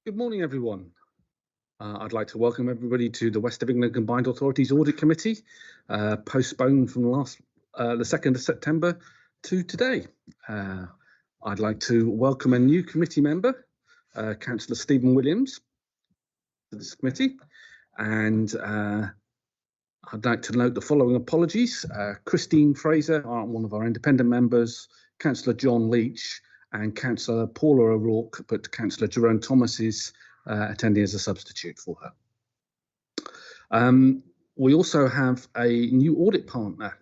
Good morning, everyone. I'd like to welcome everybody to the West of England Combined Authorities Audit Committee, postponed from the 2nd of September to today. I'd like to welcome a new committee member, Councillor Stephen Williams, to this committee, and I'd like to note the following apologies. Christine Fraser, one of our independent members, Councillor John Leach, and Councillor Paula O'Rourke, but Councillor Jerome Thomas is attending as a substitute for her. We also have a new audit partner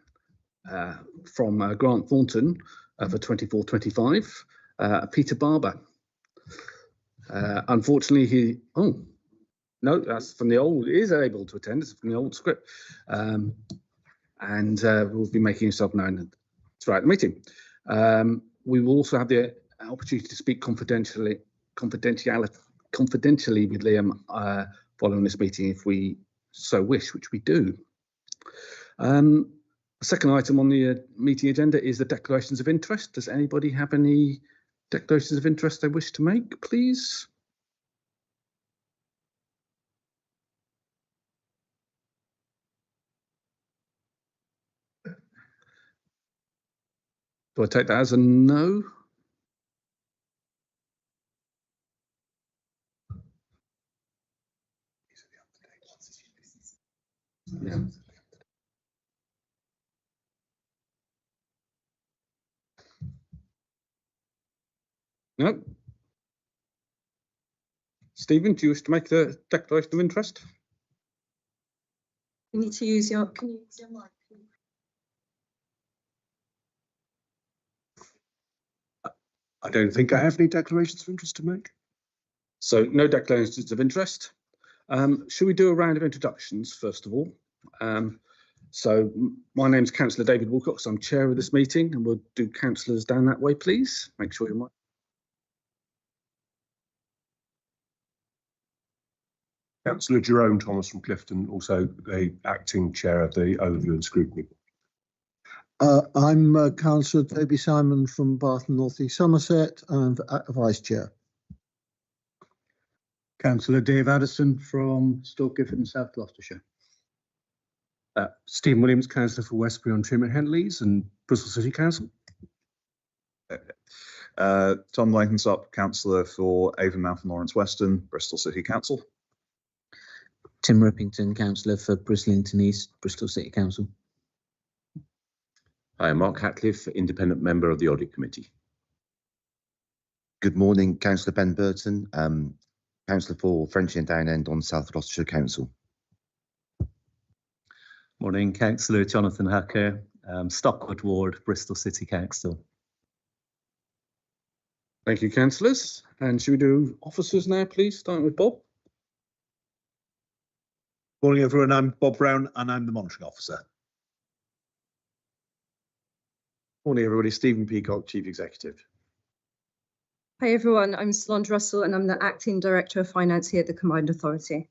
from Grant Thornton for 24-25, Peter Barber. Unfortunately, no, that's from the old, he is able to attend, it's from the old script. And will be making himself known throughout the meeting. We will also have the opportunity to speak confidentially with Liam following this meeting if we so wish, which we do. The second item on the meeting agenda is the declarations of interest. Does anybody have any declarations of interest they wish to make, please? Do I take that as a no? Yeah. No. Stephen, do you wish to make the declaration of interest? You need to use your, can you use your mic? I don't think I have any declarations of interest to make. So no declarations of interest. Should we do a round of introductions first of all? So my name is Councillor David Wilcox. I'm chair of this meeting, and we'll do councillors down that way, please. Make sure you're mic. Councillor Jerome Thomas from Clifton, also the acting chair of the Overview and Scrutiny. I'm Councillor Toby Simon from Bath and North East Somerset and Vice Chair. Councillor Dave Addison from Stoke Gifford and South Gloucestershire. Stephen Williams, Councillor for Westbury on Trim and Henleys and Bristol City Council. Tom Blenkinsop, Councillor for Avonmouth and Lawrence Weston, Bristol City Council. Tim Rippington, Councillor for Brislington East, Bristol City Council. Hi, Mark Hatcliffe, independent member of the Audit Committee. Good morning, Councillor Ben Burton, Councillor for Frenchy and Downend on South Gloucestershire Council. Morning, Councillor Jonathan Hacker, Stockwood Ward, Bristol City Council. Thank you, councillors. And should we do officers now, please, starting with Bob? Morning, everyone. I'm Bob Brown and I'm the monitoring officer. Morning, everybody. Stephen Peacock, Chief Executive. Hi, everyone. I'm Solange Russell and I'm the Acting Director of Finance here at the Combined Authority.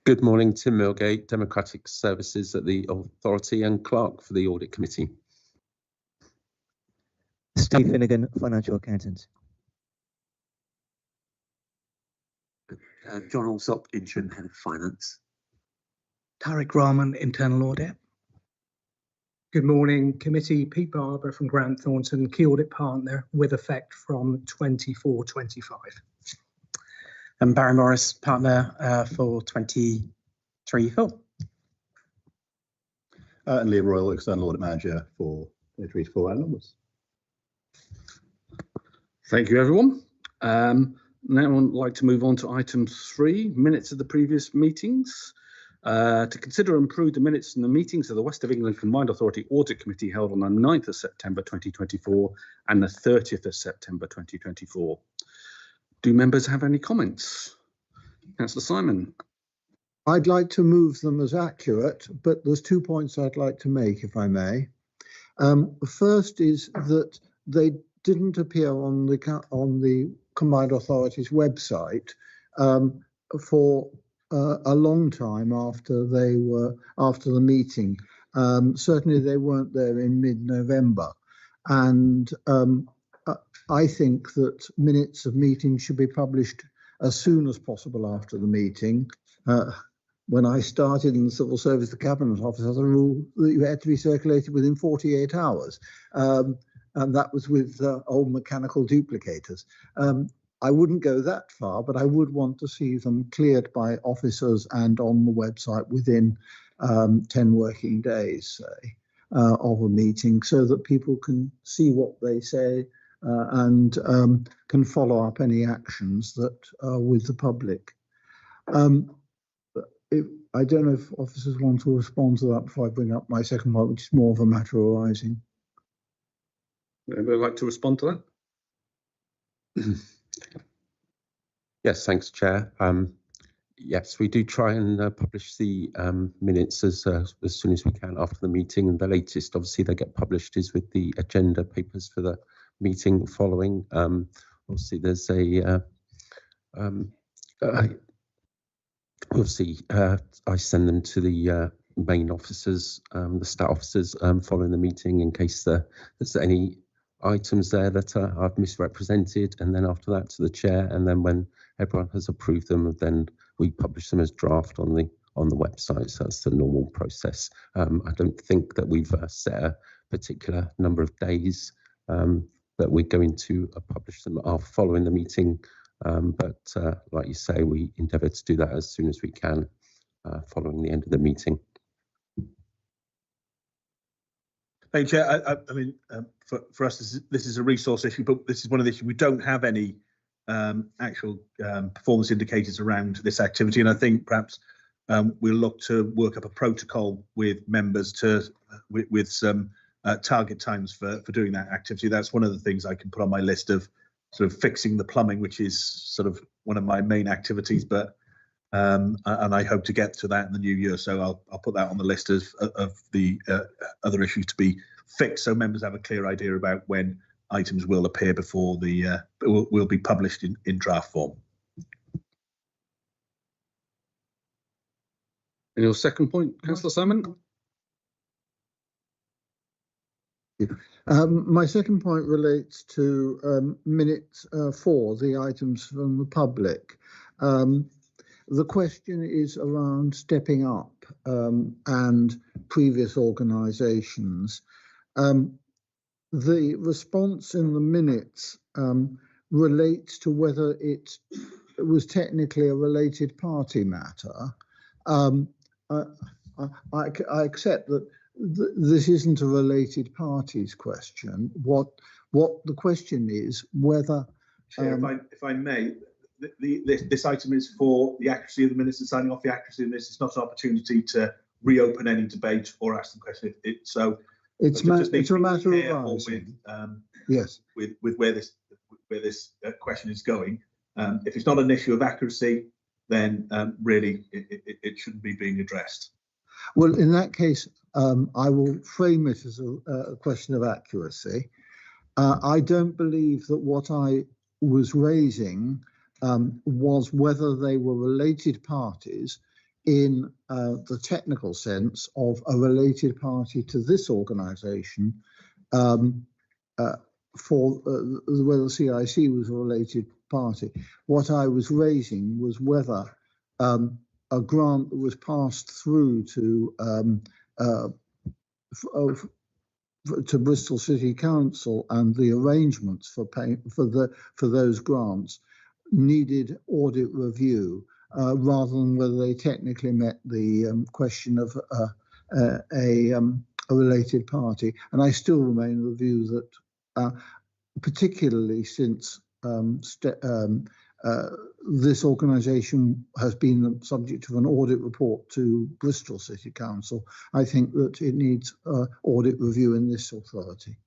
Good morning, Tim Millgate, Democratic Services at the Authority and Clerk for the Audit Committee. Steve Finnegan, Financial Accountant. John Alsop, Interim Head of Finance. Tariq Rahman, Internal Audit. Good morning, committee. Pete Barber from Grant Thornton, Key Audit Partner with effect from 24-25. And Barry Morris, Partner for 23-4. And Liam Royal, External Audit Manager for 23-4 and onwards. Thank you, everyone. Now I'd like to move on to item 3, minutes of the previous meetings. To consider and approve the minutes from the meetings of the West of England Combined Authority Audit Committee held on the 9th of September 2024 and the 30th of September 2024. Do members have any comments? Councillor Simon. I'd like to move them as accurate, but there's 2 points I'd like to make, if I may. First is that they didn't appear on the Combined Authorities website for a long time after the meeting. Certainly they weren't there in mid-November, and I think that minutes of meetings should be published as soon as possible after the meeting. When I started in the civil service, the Cabinet Office has a rule that you had to be circulated within 48 hours. And that was with old mechanical duplicators. I wouldn't go that far, but I would want to see them cleared by officers and on the website within 10 working days, say, of a meeting, so that people can see what they say and can follow up any actions that are with the public. I don't know if officers want to respond to that before I bring up my second point, which is more of a matter arising. Anybody like to respond to that? Yes, thanks, Chair. Yes, we do try and publish the minutes as soon as we can after the meeting, and the latest, obviously, they get published is with the agenda papers for the meeting following. Obviously, there's obviously, I send them to the main officers, the stat officers, following the meeting in case there's any items there that I've misrepresented, and then after that to the chair, and then when everyone has approved them, then we publish them as draft on the website. So that's the normal process. I don't think that we've set a particular number of days that we're going to publish them following the meeting. But like you say, we endeavour to do that as soon as we can following the end of the meeting. Thank you, Chair. I mean, for us, this is a resource issue, but this is one of the issues. We don't have any actual performance indicators around this activity, and I think perhaps we'll look to work up a protocol with members with some target times for doing that activity. That's one of the things I can put on my list of sort of fixing the plumbing, which is sort of one of my main activities, but and I hope to get to that in the new year. So I'll put that on the list of the other issues to be fixed, so members have a clear idea about when items will appear before the will be published in draft form. And your second point, Councillor Simon? My second point relates to minutes 4, the items from the public. The question is around stepping up and previous organisations. The response in the minutes relates to whether it was technically a related party matter. I accept that this isn't a related parties question. What the question is whether. Chair, if I may, this item is for the accuracy of the minutes and signing off the accuracy of the minutes. It's not an opportunity to reopen any debate or ask them questions. It's a matter of with, yes, with where this question is going. If it's not an issue of accuracy, then really it shouldn't be being addressed. Well, in that case, I will frame it as a question of accuracy. I don't believe that what I was raising was whether they were related parties in the technical sense of a related party to this organisation, for whether CIC was a related party. What I was raising was whether a grant that was passed through to Bristol City Council and the arrangements for paying for those grants needed audit review, rather than whether they technically met the question of a related party. And I still remain of the view that, particularly since this organisation has been the subject of an audit report to Bristol City Council, I think that it needs audit review in this authority.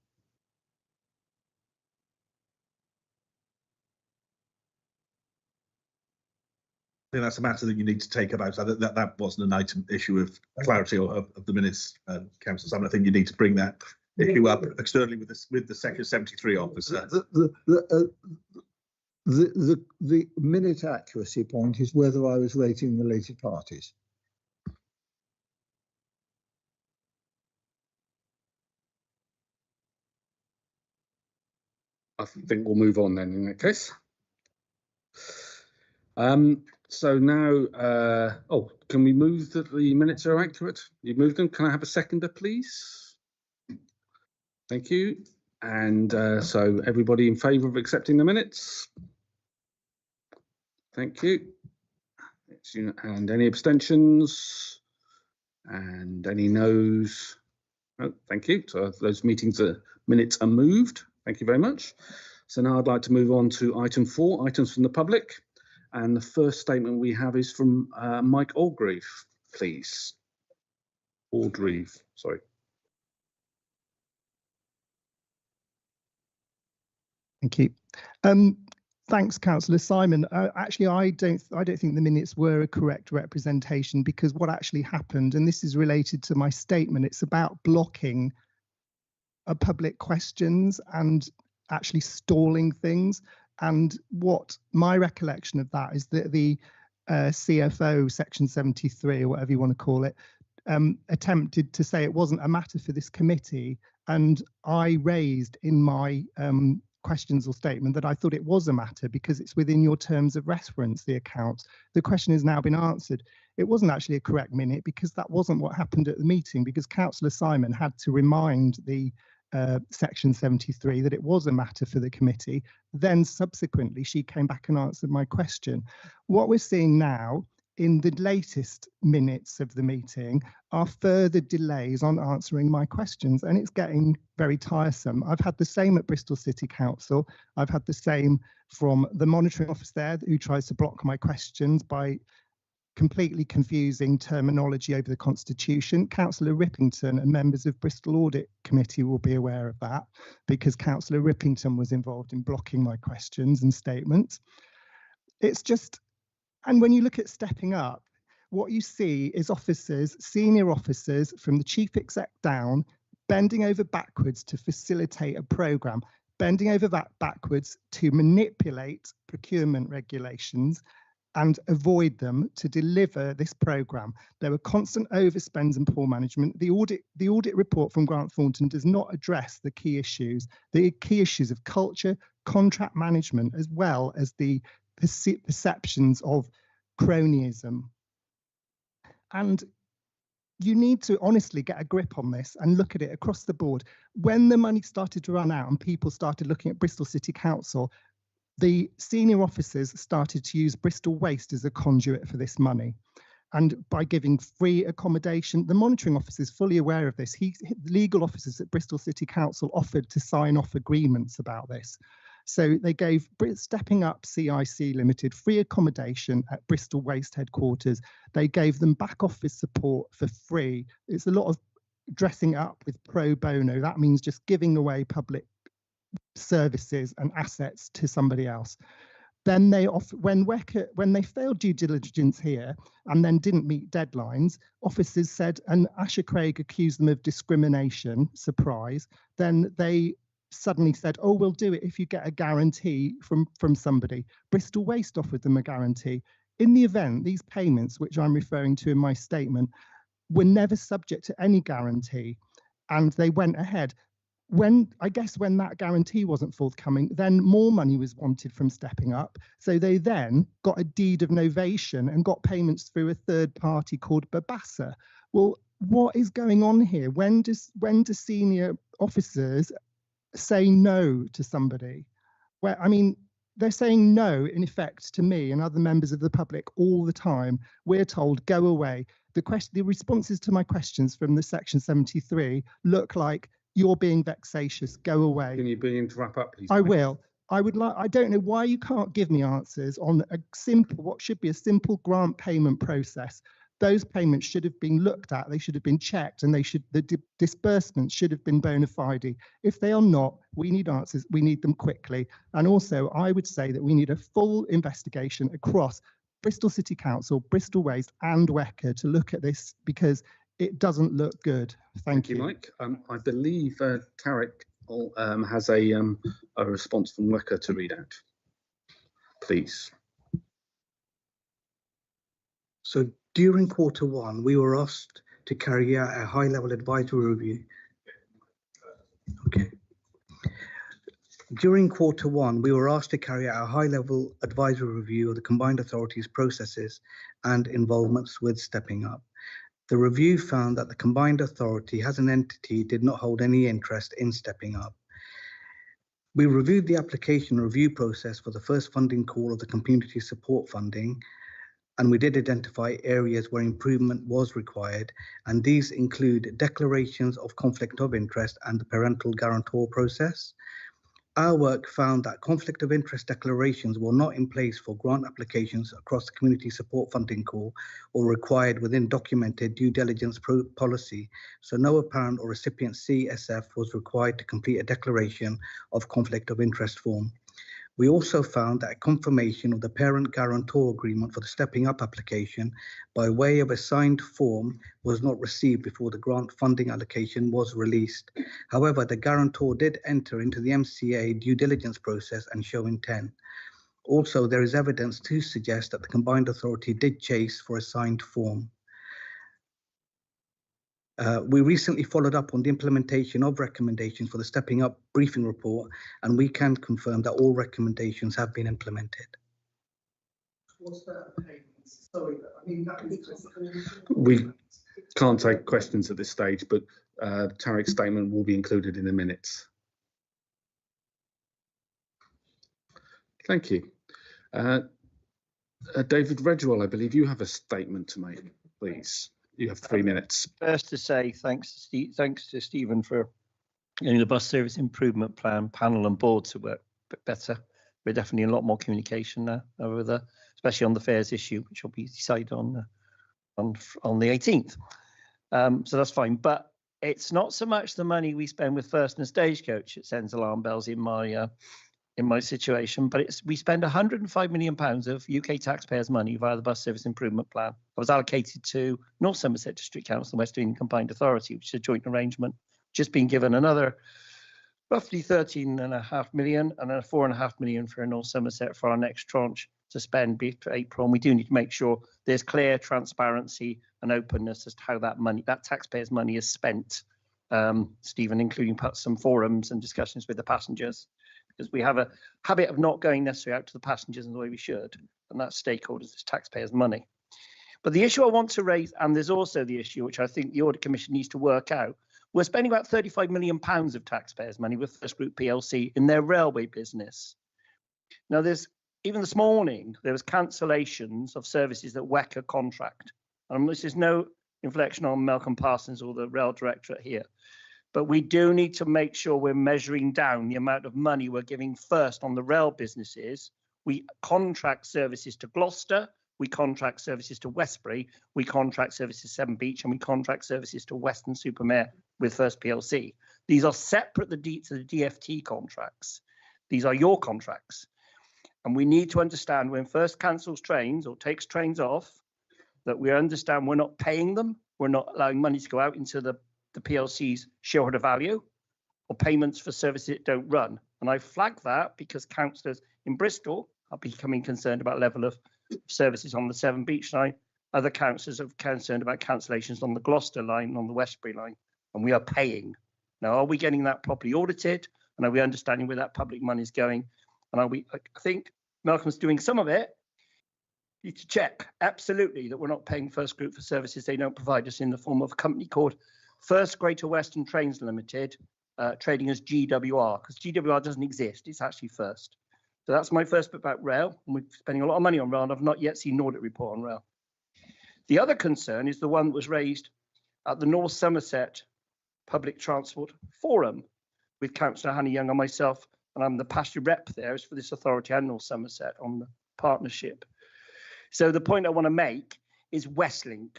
I think that's a matter that you need to take about. That wasn't an issue of clarity or of the minutes, Councillor Simon. I think you need to bring that issue up externally with the Section 73 officer. The minute accuracy point is whether I was rating related parties. I think we'll move on then in that case. So now, oh, can we move that the minutes are accurate? You moved them. Can I have a seconder, please? Thank you. And so everybody in favour of accepting the minutes? Thank you. And any abstentions? And any noes? Oh, thank you. So those minutes are moved. Thank you very much. So now I'd like to move on to item 4, items from the public. And the first statement we have is from Mike Orgreave, please. Orgreave, sorry. Thank you. Thanks, Councillor Simon. Actually, I don't think the minutes were a correct representation, because what actually happened, and this is related to my statement, it's about blocking public questions and actually stalling things. And what my recollection of that is that the CFO, Section 73, or whatever you want to call it, attempted to say it wasn't a matter for this committee. And I raised in my questions or statement that I thought it was a matter because it's within your terms of reference, the accounts. The question has now been answered. It wasn't actually a correct minute because that wasn't what happened at the meeting, because Councillor Simon had to remind the Section 73 that it was a matter for the committee. Then subsequently, she came back and answered my question. What we're seeing now in the latest minutes of the meeting are further delays on answering my questions, and it's getting very tiresome. I've had the same at Bristol City Council. I've had the same from the monitoring office there, who tries to block my questions by completely confusing terminology over the Constitution. Councillor Rippington and members of Bristol Audit Committee will be aware of that, because Councillor Rippington was involved in blocking my questions and statements. It's just, and when you look at stepping up, what you see is officers, senior officers from the chief exec down, bending over backwards to facilitate a programme, bending over backwards to manipulate procurement regulations and avoid them to deliver this programme. There were constant overspends and poor management. The audit report from Grant Thornton does not address the key issues of culture, contract management, as well as the perceptions of cronyism. And you need to honestly get a grip on this and look at it across the board. When the money started to run out and people started looking at Bristol City Council, the senior officers started to use Bristol Waste as a conduit for this money. And by giving free accommodation, the monitoring officer is fully aware of this. Legal officers at Bristol City Council offered to sign off agreements about this. So they gave Stepping Up CIC Limited free accommodation at Bristol Waste headquarters. They gave them back office support for free. It's a lot of dressing up with pro bono. That means just giving away public services and assets to somebody else. Then they when they failed due diligence here and then didn't meet deadlines, officers said, and Asher Craig accused them of discrimination, surprise, then they suddenly said, oh, we'll do it if you get a guarantee from somebody. Bristol Waste offered them a guarantee. In the event, these payments, which I'm referring to in my statement, were never subject to any guarantee, and they went ahead. When that guarantee wasn't forthcoming, then more money was wanted from Stepping Up. So they then got a deed of novation and got payments through a third party called Babassa. Well, what is going on here? When do senior officers say no to somebody? Well, I mean, they're saying no, in effect, to me and other members of the public all the time. We're told, go away. The responses to my questions from the Section 73 look like, you're being vexatious, go away. Can you begin to wrap up, please? I will. I don't know why you can't give me answers on what should be a simple grant payment process. Those payments should have been looked at, they should have been checked, and the disbursements should have been bona fide. If they are not, we need answers, we need them quickly. And also, I would say that we need a full investigation across Bristol City Council, Bristol Waste and WECA to look at this, because it doesn't look good. Thank you, Mike. I believe Tarek has a response from WECA to read out. Please. So during Q1, we were asked to carry out a high-level advisory review. Okay. During Q1, we were asked to carry out a high-level advisory review of the combined authorities' processes and involvements with Stepping Up. The review found that the combined authority as an entity did not hold any interest in Stepping Up. We reviewed the application review process for the first funding call of the community support funding, and we did identify areas where improvement was required, and these include declarations of conflict of interest and the parental guarantor process. Our work found that conflict of interest declarations were not in place for grant applications across the community support funding call or required within documented due diligence policy, so no apparent or recipient CSF was required to complete a declaration of conflict of interest form. We also found that a confirmation of the parent guarantor agreement for the Stepping Up application by way of a signed form was not received before the grant funding allocation was released. However, the guarantor did enter into the MCA due diligence process and show intent. Also, there is evidence to suggest that the combined authority did chase for a signed form. We recently followed up on the implementation of recommendations for the Stepping Up briefing report, and we can confirm that all recommendations have been implemented. We can't take questions at this stage, but Tarek's statement will be included in the minutes. Thank you. David Redgewell, I believe you have a statement to make, please. You have 3 minutes. First to say thanks to Stephen for getting the bus service improvement plan panel and board to work a bit better. We're definitely in a lot more communication now over especially on the fares issue, which will be decided on the 18th. So that's fine. But it's not so much the money we spend with First and Stagecoach that sends alarm bells in my situation, but we spend £105 million of UK taxpayers' money via the bus service improvement plan. I was allocated to North Somerset District Council and West England Combined Authority, which is a joint arrangement, just been given another roughly 13.5 million and then 4.5 million for North Somerset for our next tranche to spend for April. And we do need to make sure there's clear transparency and openness as to how that taxpayers' money is spent, Stephen, including some forums and discussions with the passengers, because we have a habit of not going necessarily out to the passengers in the way we should, and that's stakeholders, it's taxpayers' money. But the issue I want to raise, and there's also the issue which I think the Audit Commission needs to work out, we're spending about £35 million of taxpayers' money with First Group PLC in their railway business. Now, even this morning, there was cancellations of services that WECA contract. And this is no inflection on Malcolm Parsons or the rail directorate here. But we do need to make sure we're measuring down the amount of money we're giving first on the rail businesses. We contract services to Gloucester, we contract services to Westbury, we contract services to Severn Beach, and we contract services to Western-super-Mare with First PLC. These are separate to the DFT contracts. These are your contracts. And we need to understand when First cancels trains or takes trains off, that we understand we're not paying them, we're not allowing money to go out into the PLC's shareholder value or payments for services that don't run. And I flag that because councillors in Bristol are becoming concerned about level of services on the Severn Beach line. Other councillors are concerned about cancellations on the Gloucester line and on the Westbury line, and we are paying. Now, are we getting that properly audited? And are we understanding where that public money is going? And I think Malcolm's doing some of it. You need to check absolutely that we're not paying First Group for services they don't provide us in the form of a company called First Greater Western Trains Limited, trading as GWR, because GWR doesn't exist, it's actually First. So that's my first bit about rail, and we're spending a lot of money on rail, and I've not yet seen an audit report on rail. The other concern is the one that was raised at the North Somerset Public Transport Forum with Councillor Hannah Young and myself, and I'm the pasture rep there, is for this authority and North Somerset on the partnership. So the point I want to make is Westlink.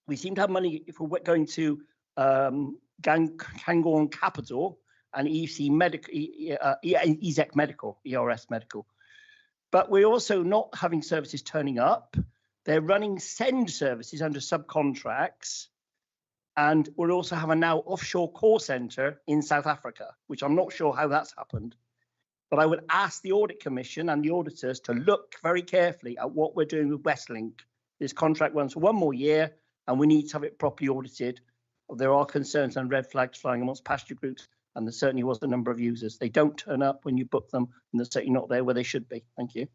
We seem to have money if we're going to Cairngorm Capital and EZEC Medical, ERS Medical. But we're also not having services turning up. They're running send services under subcontracts. And we're also having now offshore call centre in South Africa, which I'm not sure how that's happened. But I would ask the Audit Commission and the auditors to look very carefully at what we're doing with Westlink. This contract runs for 1 more year, and we need to have it properly audited. There are concerns and red flags flying amongst pasture groups and there certainly was a number of users. They don't turn up when you book them, and they're certainly not there where they should be. Thank you.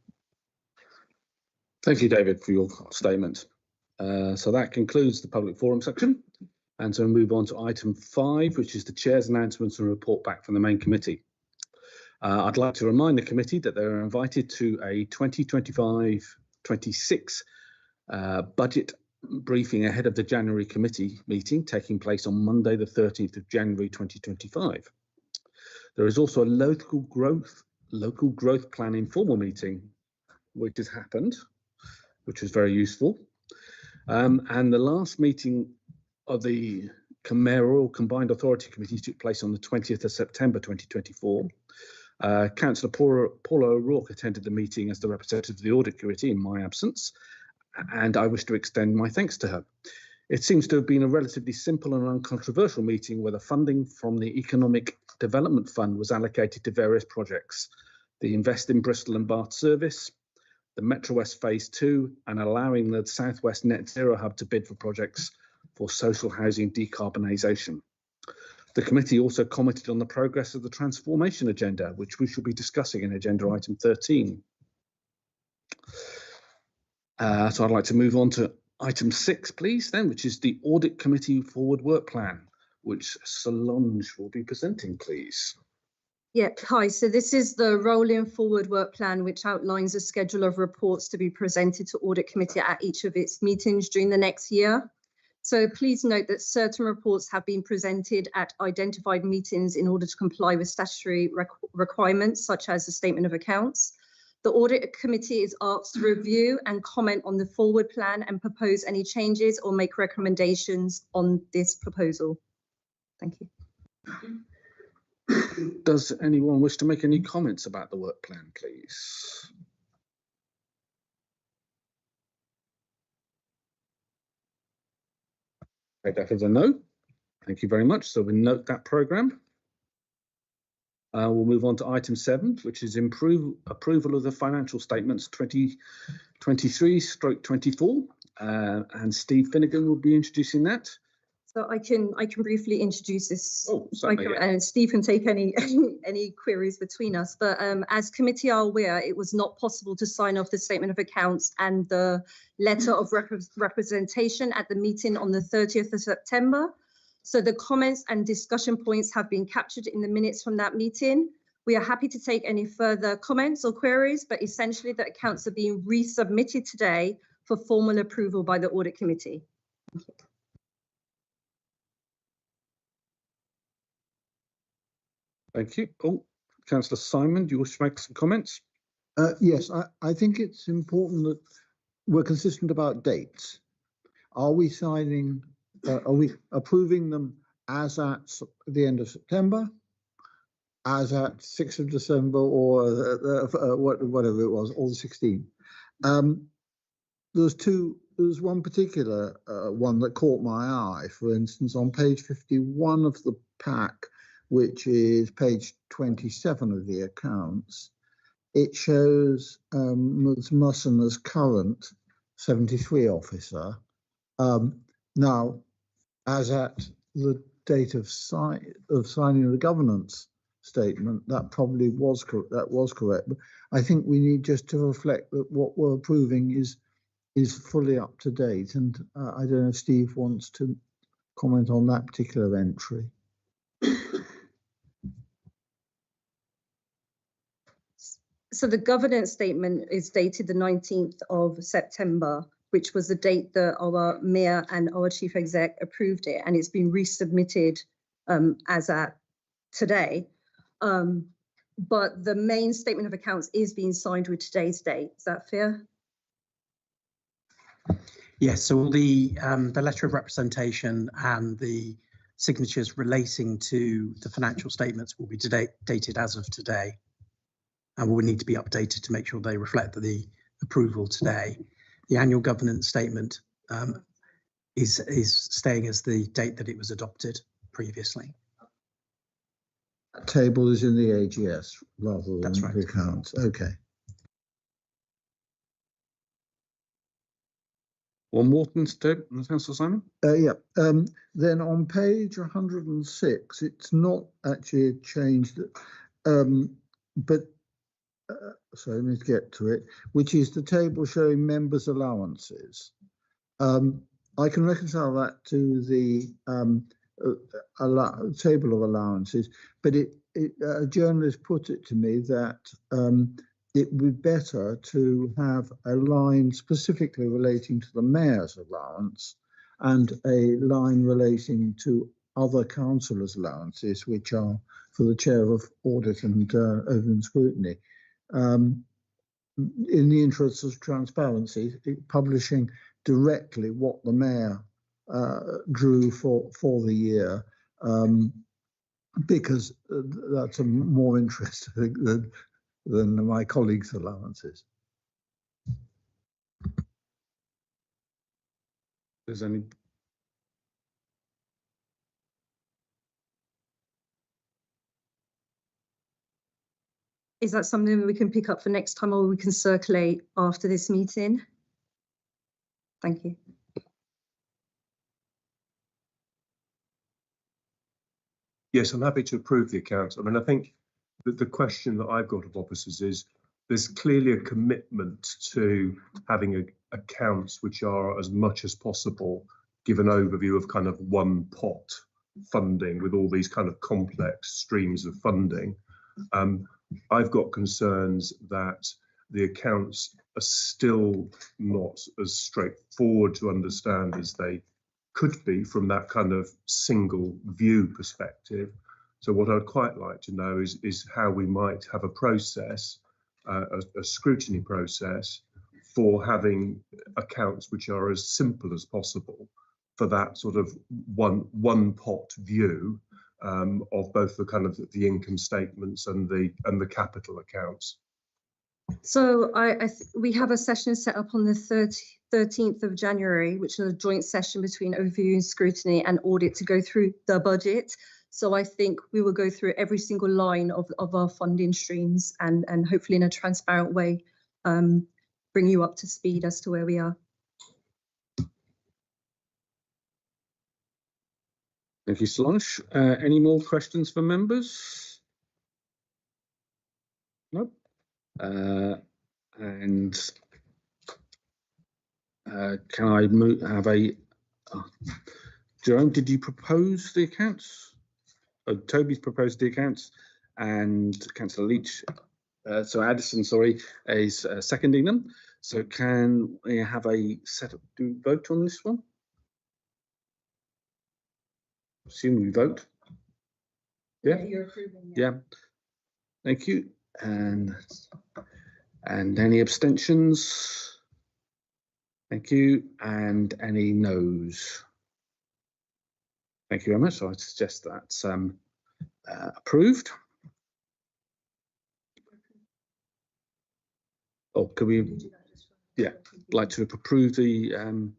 Thank you, David, for your statement. So that concludes the public forum section. And so we move on to item 5, which is the chair's announcements and report back from the main committee. I'd like to remind the committee that they're invited to a 2025-26 budget briefing ahead of the January committee meeting taking place on Monday, the 13th of January 2025. There is also a local growth plan informal meeting, which has happened, which was very useful. And the last meeting of the Mayoral Combined Authority Committee took place on the 20th of September 2024. Councillor Paula O'Rourke attended the meeting as the representative of the Audit Committee in my absence, and I wish to extend my thanks to her. It seems to have been a relatively simple and uncontroversial meeting where the funding from the Economic Development Fund was allocated to various projects: the Invest in Bristol and Bath service, the Metro West Phase 2, and allowing the South West Net Zero Hub to bid for projects for social housing decarbonisation. The committee also commented on the progress of the transformation agenda, which we shall be discussing in agenda item 13. So I'd like to move on to item 6, please, then, which is the Audit Committee Forward Work Plan, which Solange will be presenting, please. Yeah, hi. So this is the rolling forward work plan, which outlines a schedule of reports to be presented to Audit Committee at each of its meetings during the next year. So please note that certain reports have been presented at identified meetings in order to comply with statutory requirements, such as the Statement of Accounts. The Audit Committee is asked to review and comment on the forward plan and propose any changes or make recommendations on this proposal. Thank you. Does anyone wish to make any comments about the work plan, please? Take that as a no. Thank you very much. So we note that programme. We'll move on to item 7, which is approval of the financial statements 2023/24. And Steve Finnegan will be introducing that. So I can briefly introduce this. Oh, certainly, yeah. And Steve can take any queries between us. But as committee are aware, it was not possible to sign off the Statement of Accounts and the letter of representation at the meeting on the 30th of September. So the comments and discussion points have been captured in the minutes from that meeting. We are happy to take any further comments or queries, but essentially the accounts are being resubmitted today for formal approval by the Audit Committee. Thank you. Thank you. Oh, Councillor Simon, do you wish to make some comments? Yes, I think it's important that we're consistent about dates. Are we signing, are we approving them as at the end of September, as at 6th of December, or whatever it was, or the 16th? There's one particular one that caught my eye. For instance, on page 51 of the pack, which is page 27 of the accounts, it shows Ms. Musson as current 73 officer. Now, as at the date of signing the governance statement, that probably was correct. But I think we need just to reflect that what we're approving is fully up to date. And I don't know if Steve wants to comment on that particular entry. So the governance statement is dated the 19th of September, which was the date that our mayor and our chief exec approved it, and it's been resubmitted as at today. But the main statement of accounts is being signed with today's date. Is that fair? Yes. So the letter of representation and the signatures relating to the financial statements will be dated as of today, and will need to be updated to make sure they reflect the approval today. The annual governance statement is staying as the date that it was adopted previously. That table is in the AGS rather than the accounts. Okay. One more, Councillor Simon. Then on page 106, it's not actually a change that, so let me get to it, which is the table showing members' allowances. I can reconcile that to the table of allowances, but a journalist put it to me that it would be better to have a line specifically relating to the mayor's allowance and a line relating to other councillors' allowances, which are for the chair of audit and open scrutiny. In the interests of transparency, publishing directly what the mayor drew for the year, because that's of more interest than my colleagues' allowances. There's any. Is that something we can pick up for next time, or we can circulate after this meeting? Thank you. Yes, I'm happy to approve the accounts. I mean, I think that the question that I've got of officers is there's clearly a commitment to having accounts which are as much as possible give an overview of kind of one pot funding with all these kind of complex streams of funding. I've got concerns that the accounts are still not as straightforward to understand as they could be from that kind of single view perspective. So what I'd quite like to know is how we might have a process, a scrutiny process for having accounts which are as simple as possible for that sort of one pot view of both the kind of the income statements and the capital accounts. So we have a session set up on the 13th of January, which is a joint session between overview and scrutiny and audit to go through the budget. So I think we will go through every single line of our funding streams and hopefully in a transparent way, bring you up to speed as to where we are. Thank you, Solange. Any more questions for members? No. And can I have a Jerome, did you propose the accounts? Oh, Toby's proposed the accounts and Councillor Leach, Addison, sorry, is seconding them. So can we have a vote on this one? Assume we vote. Yeah. You're approving. Yeah. Thank you. And any abstentions? Thank you. And any noes? Thank you very much. So I suggest that's approved. Oh, could we? Yeah, like to approve the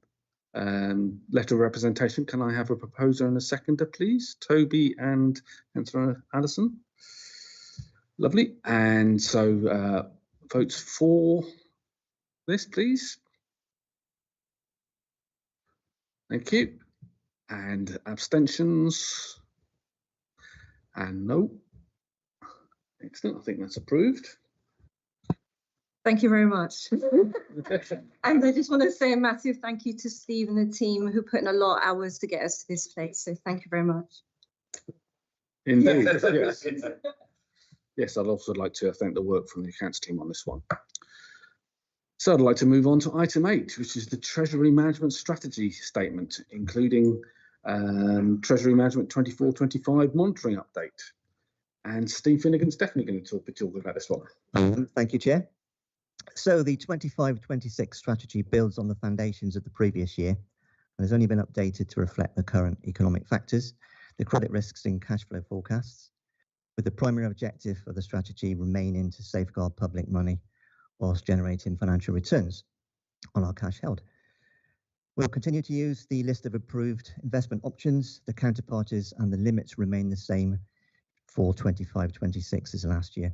letter of representation. Can I have a proposer and a seconder, please? Toby and Councillor Addison. Lovely. And so votes for this, please. Thank you. And abstentions? And no. Excellent. I think that's approved. Thank you very much. And I just want to say a massive thank you to Steve and the team who put in a lot of hours to get us to this place. So thank you very much. Indeed. Yes. Yes, I'd also like to thank the work from the accounts team on this one. So I'd like to move on to item 8, which is the Treasury Management Strategy Statement, including Treasury Management 24-25 monitoring update. And Steve Finnegan's definitely going to talk about this one. Thank you, Chair. So the 25-26 strategy builds on the foundations of the previous year and has only been updated to reflect the current economic factors, the credit risks in cash flow forecasts, with the primary objective of the strategy remaining to safeguard public money whilst generating financial returns on our cash held. We'll continue to use the list of approved investment options. The counterparties and the limits remain the same for 25-26 as last year.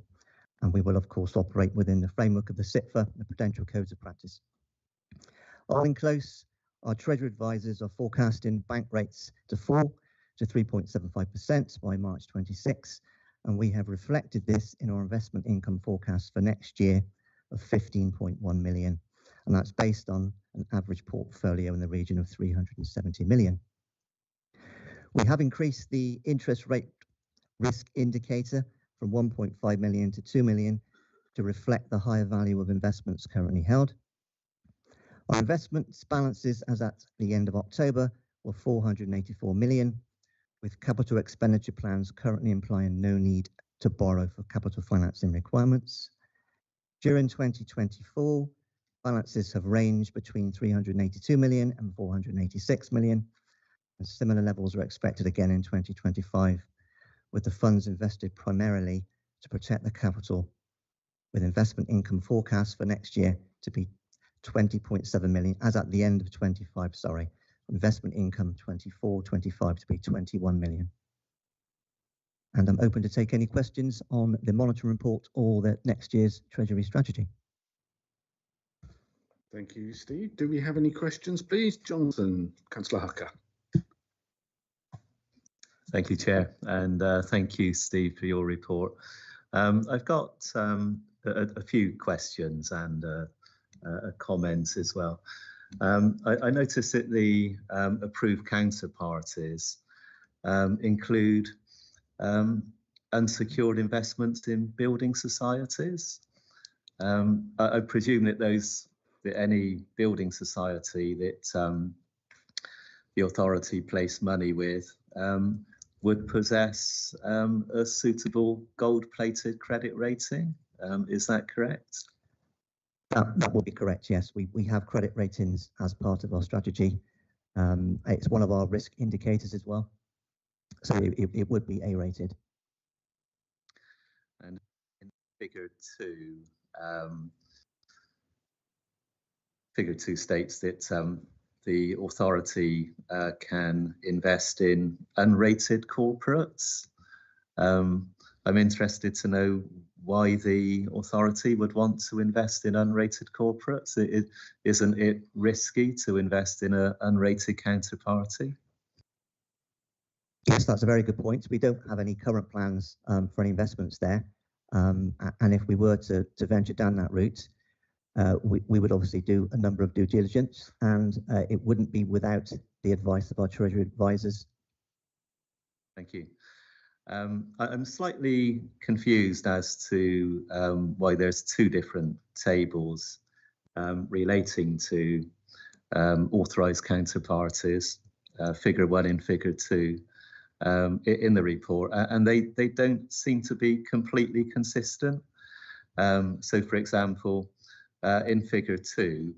And we will, of course, operate within the framework of the SITFA, the Prudential Codes of Practice. I'll enclose Our Treasury advisors are forecasting bank rates to fall to 3.75% by March 26, and we have reflected this in our investment income forecast for next year of 15.1 million, and that's based on an average portfolio in the region of 370 million. We have increased the interest rate risk indicator from 1.5 million to 2 million to reflect the higher value of investments currently held. Our investments balances as at the end of October were 484 million, with capital expenditure plans currently implying no need to borrow for capital financing requirements. During 2024, balances have ranged between 382 million and 486 million, and similar levels are expected again in 2025, with the funds invested primarily to protect the capital, with investment income forecast for next year to be 20.7 million, as at the end of 25, sorry, investment income 24-25 to be 21 million. And I'm open to take any questions on the monitoring report or the next year's Treasury strategy. Thank you, Steve. Do we have any questions, please? Jonathan, Councillor Hucker. Thank you, Chair, and thank you, Steve, for your report. I've got a few questions and a comment as well. I noticed that the approved counterparties include unsecured investments in building societies. I presume that any building society that the authority placed money with would possess a suitable gold-plated credit rating. Is that correct? That would be correct, yes. We have credit ratings as part of our strategy. It's one of our risk indicators as well. So it would be A-rated. And in figure two states that the authority can invest in unrated corporates. I'm interested to know why the authority would want to invest in unrated corporates. Isn't it risky to invest in an unrated counterparty? Yes, that's a very good point. We don't have any current plans for any investments there. And if we were to venture down that route, we would obviously do a number of due diligence, and it wouldn't be without the advice of our Treasury advisors. Thank you. I'm slightly confused as to why there's two different tables relating to authorised counterparties, figure 1 and figure 2 in the report, and they don't seem to be completely consistent. So, for example, in figure 2,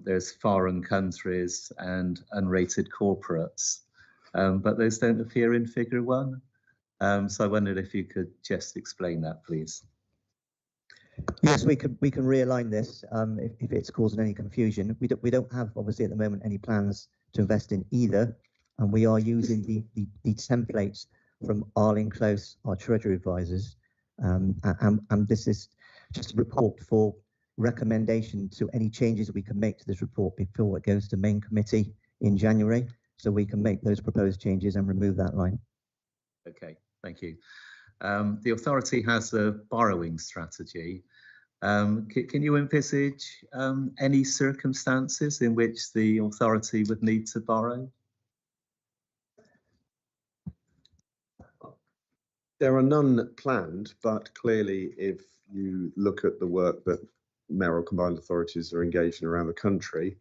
there's foreign countries and unrated corporates, but those don't appear in figure 1. So I wondered if you could just explain that, please. Yes, we can realign this if it's causing any confusion. We don't have, obviously, at the moment any plans to invest in either, and we are using the templates from Arlene Close, our Treasury advisors, and this is just a report for recommendation to any changes we can make to this report before it goes to main committee in January, so we can make those proposed changes and remove that line. Okay, thank you. The authority has a borrowing strategy. Can you envisage any circumstances in which the authority would need to borrow? There are none planned, but clearly if you look at the work that mayoral combined authorities are engaged in around the country,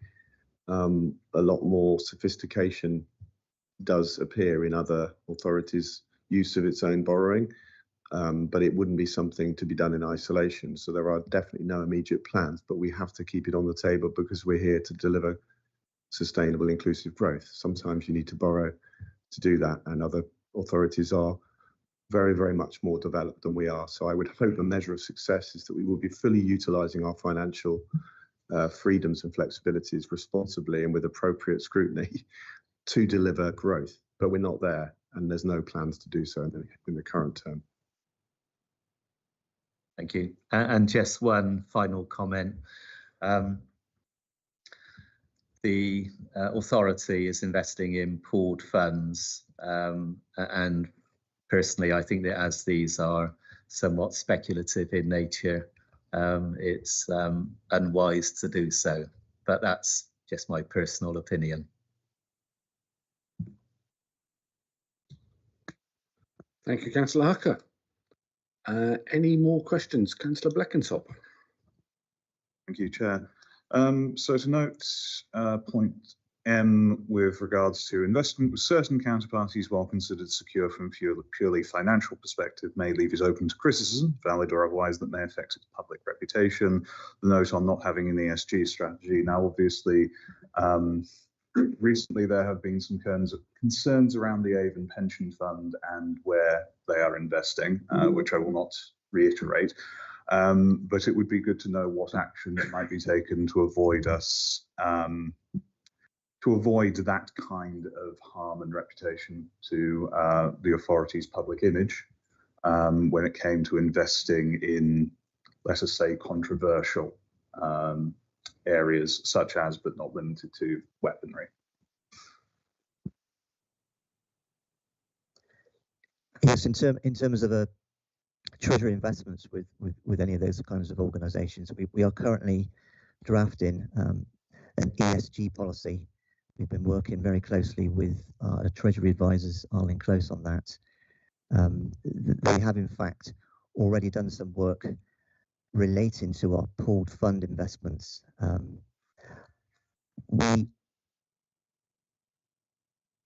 a lot more sophistication does appear in other authorities' use of its own borrowing, but it wouldn't be something to be done in isolation. So there are definitely no immediate plans, but we have to keep it on the table because we're here to deliver sustainable, inclusive growth. Sometimes you need to borrow to do that, and other authorities are very, very much more developed than we are. So I would hope a measure of success is that we will be fully utilising our financial freedoms and flexibilities responsibly and with appropriate scrutiny to deliver growth. But we're not there, and there's no plans to do so in the current term. Thank you. And just one final comment. the authority is investing in pooled funds, and personally, I think that as these are somewhat speculative in nature, it's unwise to do so. But that's just my personal opinion. Thank you, Councillor Hucker. Any more questions? Councillor Bleckensop. Thank you, Chair. So to note point M with regards to investment with certain counterparties, while considered secure from purely financial perspective, may leave it open to criticism, valid or otherwise, that may affect its public reputation. The note on not having an ESG strategy. Now, obviously, recently there have been some concerns around the Avon Pension Fund and where they are investing, which I will not reiterate. But it would be good to know what action that might be taken to avoid us to avoid that kind of harm and reputation to the authority's public image when it came to investing in, let us say, controversial areas such as, but not limited to, weaponry. Yes, in terms of Treasury investments with any of those kinds of organisations, we are currently drafting an ESG policy. We've been working very closely with our Treasury advisors, Arlene Close, on that. They have, in fact, already done some work relating to our pooled fund investments.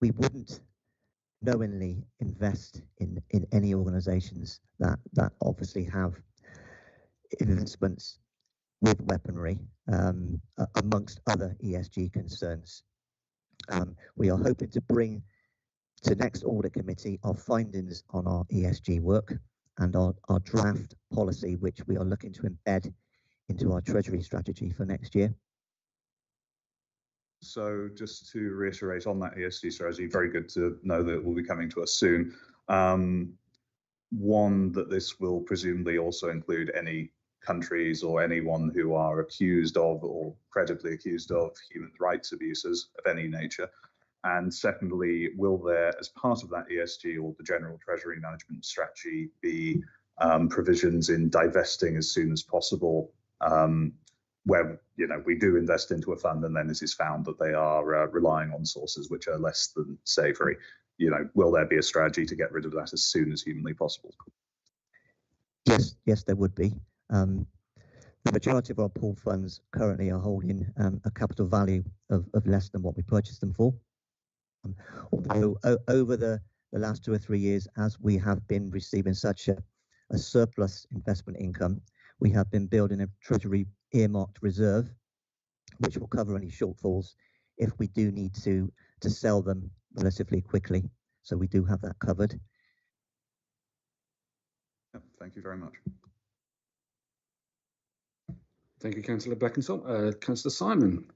We wouldn't knowingly invest in any organisations that obviously have investments with weaponry, amongst other ESG concerns. We are hoping to bring to next audit committee our findings on our ESG work and our draft policy, which we are looking to embed into our Treasury strategy for next year. So just to reiterate on that ESG strategy, very good to know that it will be coming to us soon. One, that this will presumably also include any countries or anyone who are accused of or credibly accused of human rights abuses of any nature. And secondly, will there, as part of that ESG or the general Treasury management strategy, be provisions in divesting as soon as possible, where we do invest into a fund and then it is found that they are relying on sources which are less than savoury? Will there be a strategy to get rid of that as soon as humanly possible? Yes, there would be. The majority of our pooled funds currently are holding a capital value of less than what we purchased them for. Although over the last 2 or 3 years, as we have been receiving such a surplus investment income, we have been building a Treasury earmarked reserve, which will cover any shortfalls if we do need to sell them relatively quickly. So we do have that covered. Thank you very much. Thank you, Councillor Bleckensop. Councillor Simon.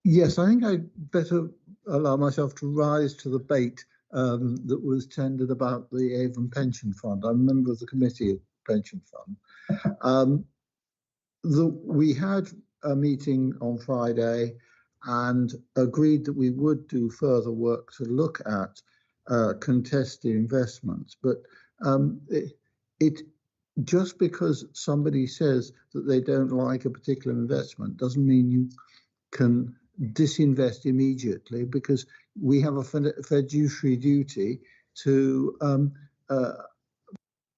Yes, I think I'd better allow myself to rise to the bait that was tendered about the Avon Pension Fund. I'm a member of the Committee of Pension Fund. We had a meeting on Friday and agreed that we would do further work to look at contested investments. But it just because somebody says that they don't like a particular investment doesn't mean you can disinvest immediately, because we have a fiduciary duty to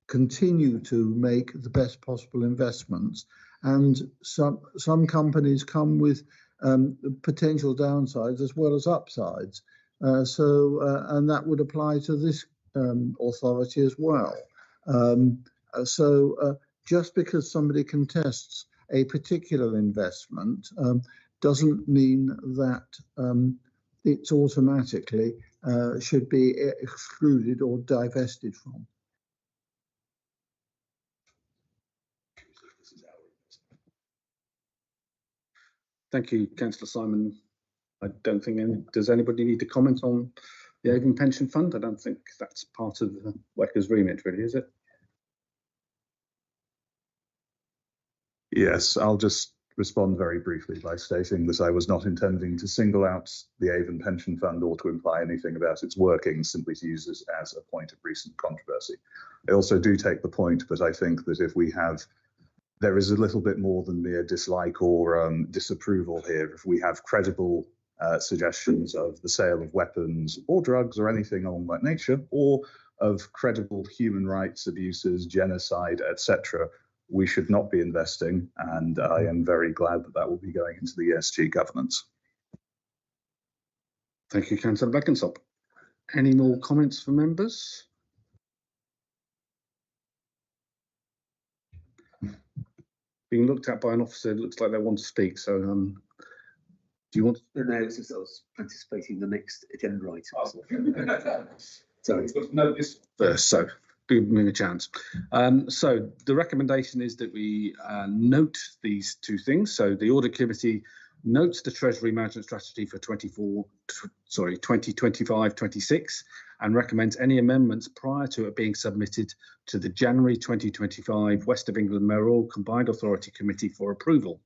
continue to make the best possible investments. And some companies come with potential downsides as well as upsides. And that would apply to this authority as well. Just because somebody contests a particular investment doesn't mean that it's automatically should be excluded or divested from. Thank you, Councillor Simon. I don't think does anybody need to comment on the Avon Pension Fund? I don't think that's part of the WECA's remit, really, is it? Yes, I'll just respond very briefly by stating that I was not intending to single out the Avon Pension Fund or to imply anything about its workings, simply to use this as a point of recent controversy. I also do take the point, but I think that if there is a little bit more than mere dislike or disapproval here. If we have credible suggestions of the sale of weapons or drugs or anything along that nature, or of credible human rights abuses, genocide, etc., we should not be investing, and I am very glad that that will be going into the ESG governance. Thank you, Councillor Blenkinsop. Any more comments from members? Being looked at by an officer, it looks like they want to speak. So, do you want? No, it's just I was anticipating the next agenda item. Sorry. No, this first, so give me a chance. So the recommendation is that we note these two things. So the Audit Committee notes the Treasury Management Strategy for 2025-26 and recommends any amendments prior to it being submitted to the January 2025 West of England Mayoral Combined Authority Committee for approval.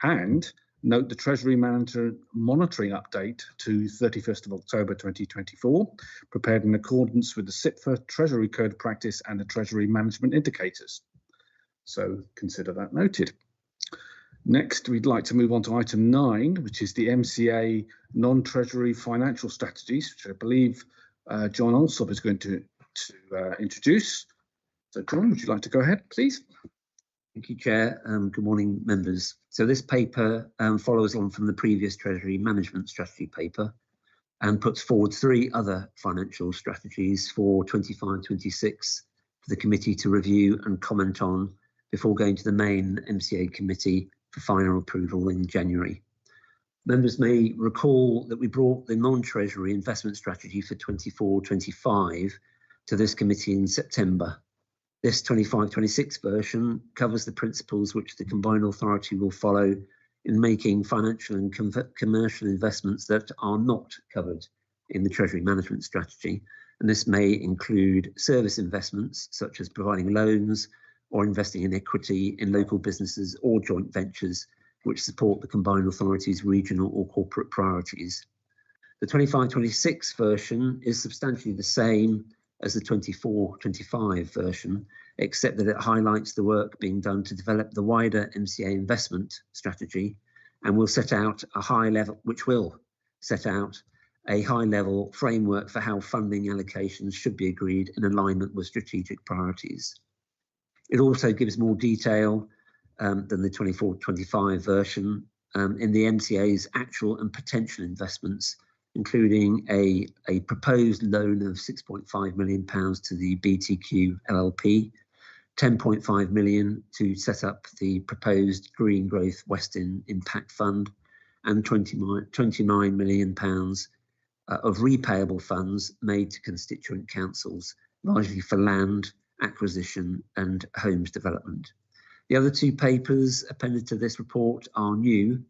And note the Treasury Manager Monitoring Update to 31st of October 2024, prepared in accordance with the SIPFA Treasury Code of Practice and the Treasury Management Indicators. So consider that noted. Next, we'd like to move on to item 9, which is the MCA Non-Treasury Financial Strategies, which I believe John Alsop is going to introduce. So John, would you like to go ahead, please? Thank you, Chair. Good morning, members. So this paper follows on from the previous Treasury Management Strategy paper and puts forward 3 other financial strategies for 25-26 for the committee to review and comment on before going to the main MCA committee for final approval in January. Members may recall that we brought the non-Treasury investment strategy for 24-25 to this committee in September. This 25-26 version covers the principles which the combined authority will follow in making financial and commercial investments that are not covered in the Treasury Management Strategy. And this may include service investments, such as providing loans or investing in equity in local businesses or joint ventures which support the combined authority's regional or corporate priorities. The 25-26 version is substantially the same as the 24-25 version, except that it highlights the work being done to develop the wider MCA investment strategy and will set out a high level framework for how funding allocations should be agreed in alignment with strategic priorities. It also gives more detail than the 24-25 version in the MCA's actual and potential investments, including a proposed loan of £6.5 million to the BTQ LLP, £10.5 million to set up the proposed Green Growth Western Impact Fund, and £29 million of repayable funds made to constituent councils, largely for land acquisition and homes development. The other 2 papers appended to this report are new.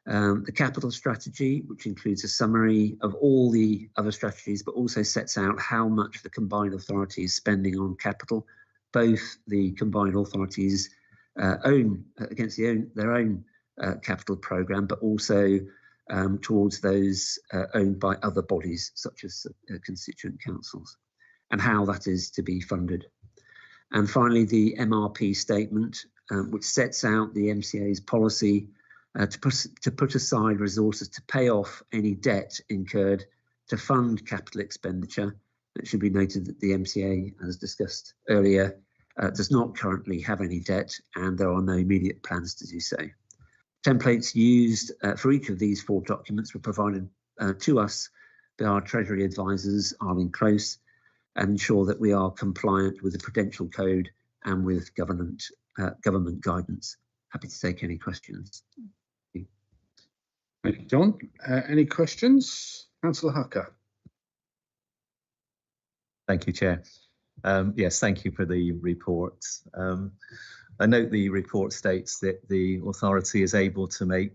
The capital strategy, which includes a summary of all the other strategies, but also sets out how much the combined authority is spending on capital, both the combined authorities own against their own capital programme, but also towards those owned by other bodies, such as constituent councils, and how that is to be funded. And finally, the MRP statement, which sets out the MCA's policy to put aside resources to pay off any debt incurred to fund capital expenditure. It should be noted that the MCA, as discussed earlier, does not currently have any debt, and there are no immediate plans to do so. Templates used for each of these 4 documents were provided to us by our Treasury advisors, Arlene Close, and ensure that we are compliant with the Prudential Code and with government guidance. Happy to take any questions. Thank you, John. Any questions? Councillor Hucker. Thank you, Chair. Yes, thank you for the report. I note the report states that the authority is able to make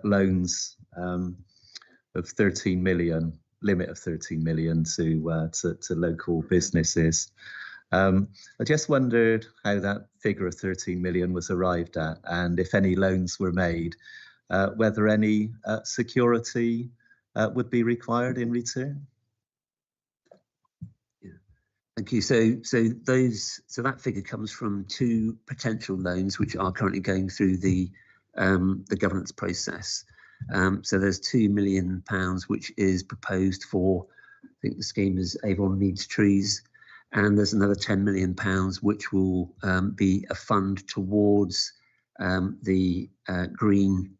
loans of 13 million, limit of 13 million to local businesses. I just wondered how that figure of 13 million was arrived at, and if any loans were made, whether any security would be required in return. Thank you. So that figure comes from 2 potential loans which are currently going through the governance process. So there's £2 million which is proposed for, I think the scheme is Avon Needs Trees, and there's another £10 million which will be a fund towards the green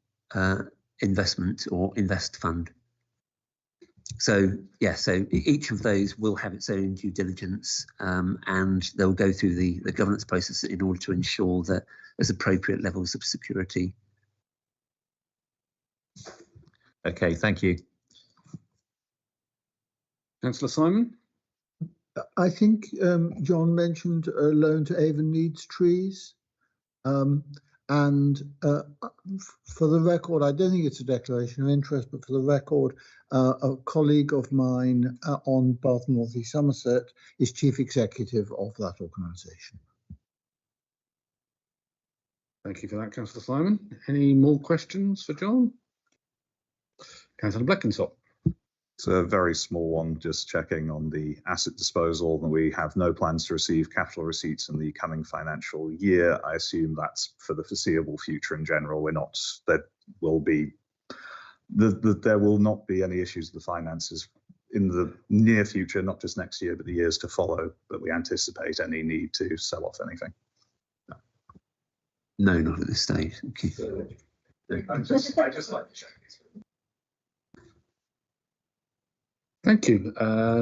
investment or invest fund. So yeah, so each of those will have its own due diligence, and they'll go through the governance process in order to ensure that there's appropriate levels of security. Okay, thank you. Councillor Simon? I think John mentioned a loan to Avon Needs Trees. And for the record, I don't think it's a declaration of interest, but for the record, a colleague of mine on Bath and North East Somerset is chief executive of that organisation. Thank you for that, Councillor Simon. Any more questions for John? Councillor Bleckinsop. It's a very small one, just checking on the asset disposal. We have no plans to receive capital receipts in the coming financial year. I assume that's for the foreseeable future in general. There will not be any issues with the finances in the near future, not just next year, but the years to follow, that we anticipate any need to sell off anything. No, not at this stage. Okay. I just like to check these. Thank you.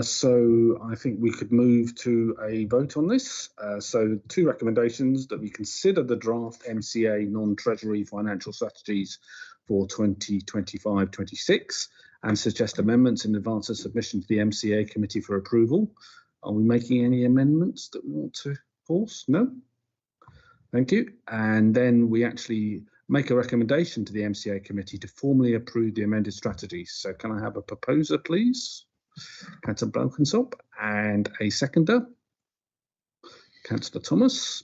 So I think we could move to a vote on this. So 2 recommendations: that we consider the draft MCA non-treasury financial strategies for 2025-26 and suggest amendments in advance of submission to the MCA committee for approval. Are we making any amendments that we want to force? No? Thank you. And then we actually make a recommendation to the MCA committee to formally approve the amended strategies. So can I have a proposer, please? Councillor Bleckinsop, and a seconder, Councillor Thomas.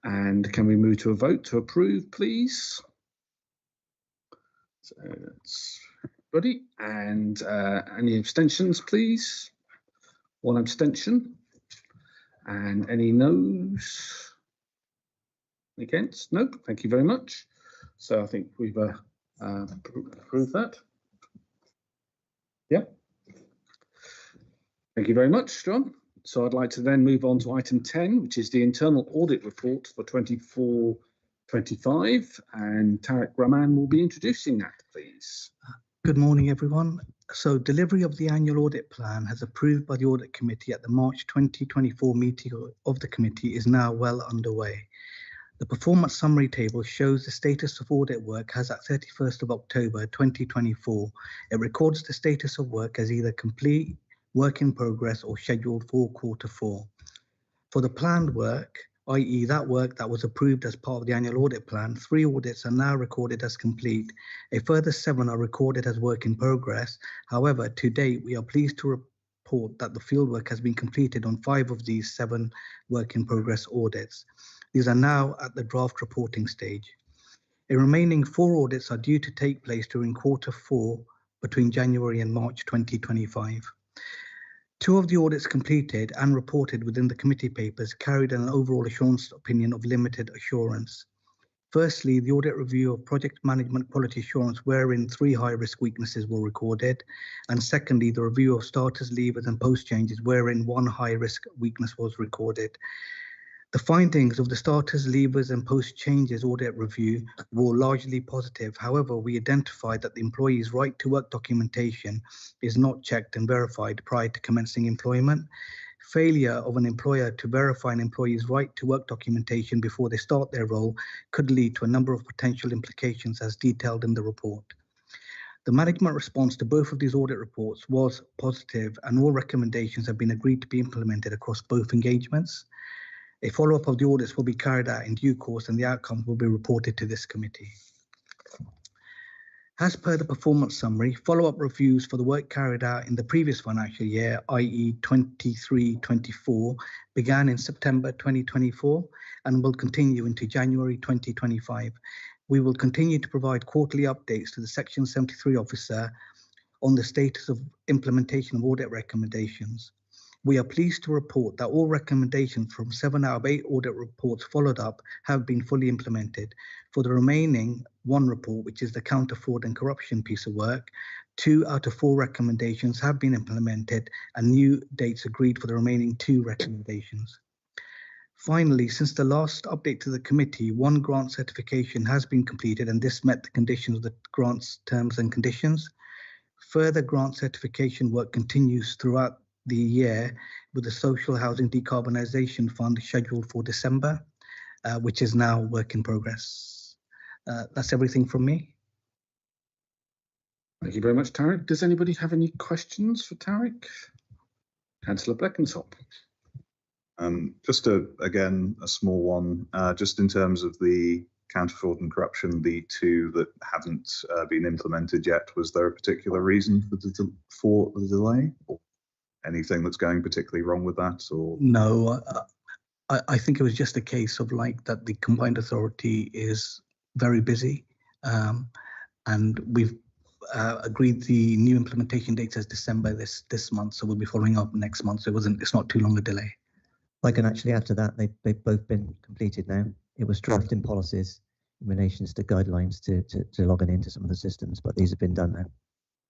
And can we move to a vote to approve, please? So that's ready. And any abstentions, please? 1 abstention. And any noes? Against? Nope. Thank you very much. So I think we've approved that. Yeah. Thank you very much, John. So I'd like to then move on to item 10, which is the internal audit report for 24-25, and Tarek Rahman will be introducing that, please. Good morning, everyone. So delivery of the annual audit plan as approved by the audit committee at the March 2024 meeting of the committee is now well underway. The performance summary table shows the status of audit work as at 31st of October 2024. It records the status of work as either complete, work in progress, or scheduled for Q4. For the planned work, i.e. that work that was approved as part of the annual audit plan, 3 audits are now recorded as complete. A further 7 are recorded as work in progress. However, to date, we are pleased to report that the fieldwork has been completed on 5 of these 7 work in progress audits. These are now at the draft reporting stage. A remaining 4 audits are due to take place during Q4 between January and March 2025. 2 of the audits completed and reported within the committee papers carried an overall assurance opinion of limited assurance. Firstly, the audit review of project management quality assurance, wherein 3 high-risk weaknesses were recorded. And secondly, the review of starters, levers and post changes, wherein 1 high-risk weakness was recorded. The findings of the starters, levers and post changes audit review were largely positive. However, we identified that the employee's right to work documentation is not checked and verified prior to commencing employment. Failure of an employer to verify an employee's right to work documentation before they start their role could lead to a number of potential implications as detailed in the report. The management response to both of these audit reports was positive, and all recommendations have been agreed to be implemented across both engagements. A follow-up of the audits will be carried out in due course, and the outcomes will be reported to this committee. As per the performance summary, follow-up reviews for the work carried out in the previous financial year, i.e. 23-24, began in September 2024 and will continue into January 2025. We will continue to provide quarterly updates to the Section 73 officer on the status of implementation of audit recommendations. We are pleased to report that all recommendations from 7 out of 8 audit reports followed up have been fully implemented. For the remaining 1 report, which is the counter fraud and corruption piece of work, 2 out of 4 recommendations have been implemented and new dates agreed for the remaining 2 recommendations. Finally, since the last update to the committee, 1 grant certification has been completed and this met the conditions of the grant's terms and conditions. Further grant certification work continues throughout the year with the Social Housing Decarbonisation Fund scheduled for December, which is now work in progress. That's everything from me. Thank you very much, Tarek. Does anybody have any questions for Tarek? Councillor Bleckenshop. Just again, a small one, just in terms of the counter fraud and corruption, the 2 that haven't been implemented yet, was there a particular reason for the delay? Or anything that's going particularly wrong with that? Or no, I think it was just a case of like that the combined authority is very busy, and we've agreed the new implementation date as December this month, so we'll be following up next month. So it's not too long a delay. I can actually add to that. They've both been completed now. It was drafting policies in relation to guidelines to logging into some of the systems, but these have been done now.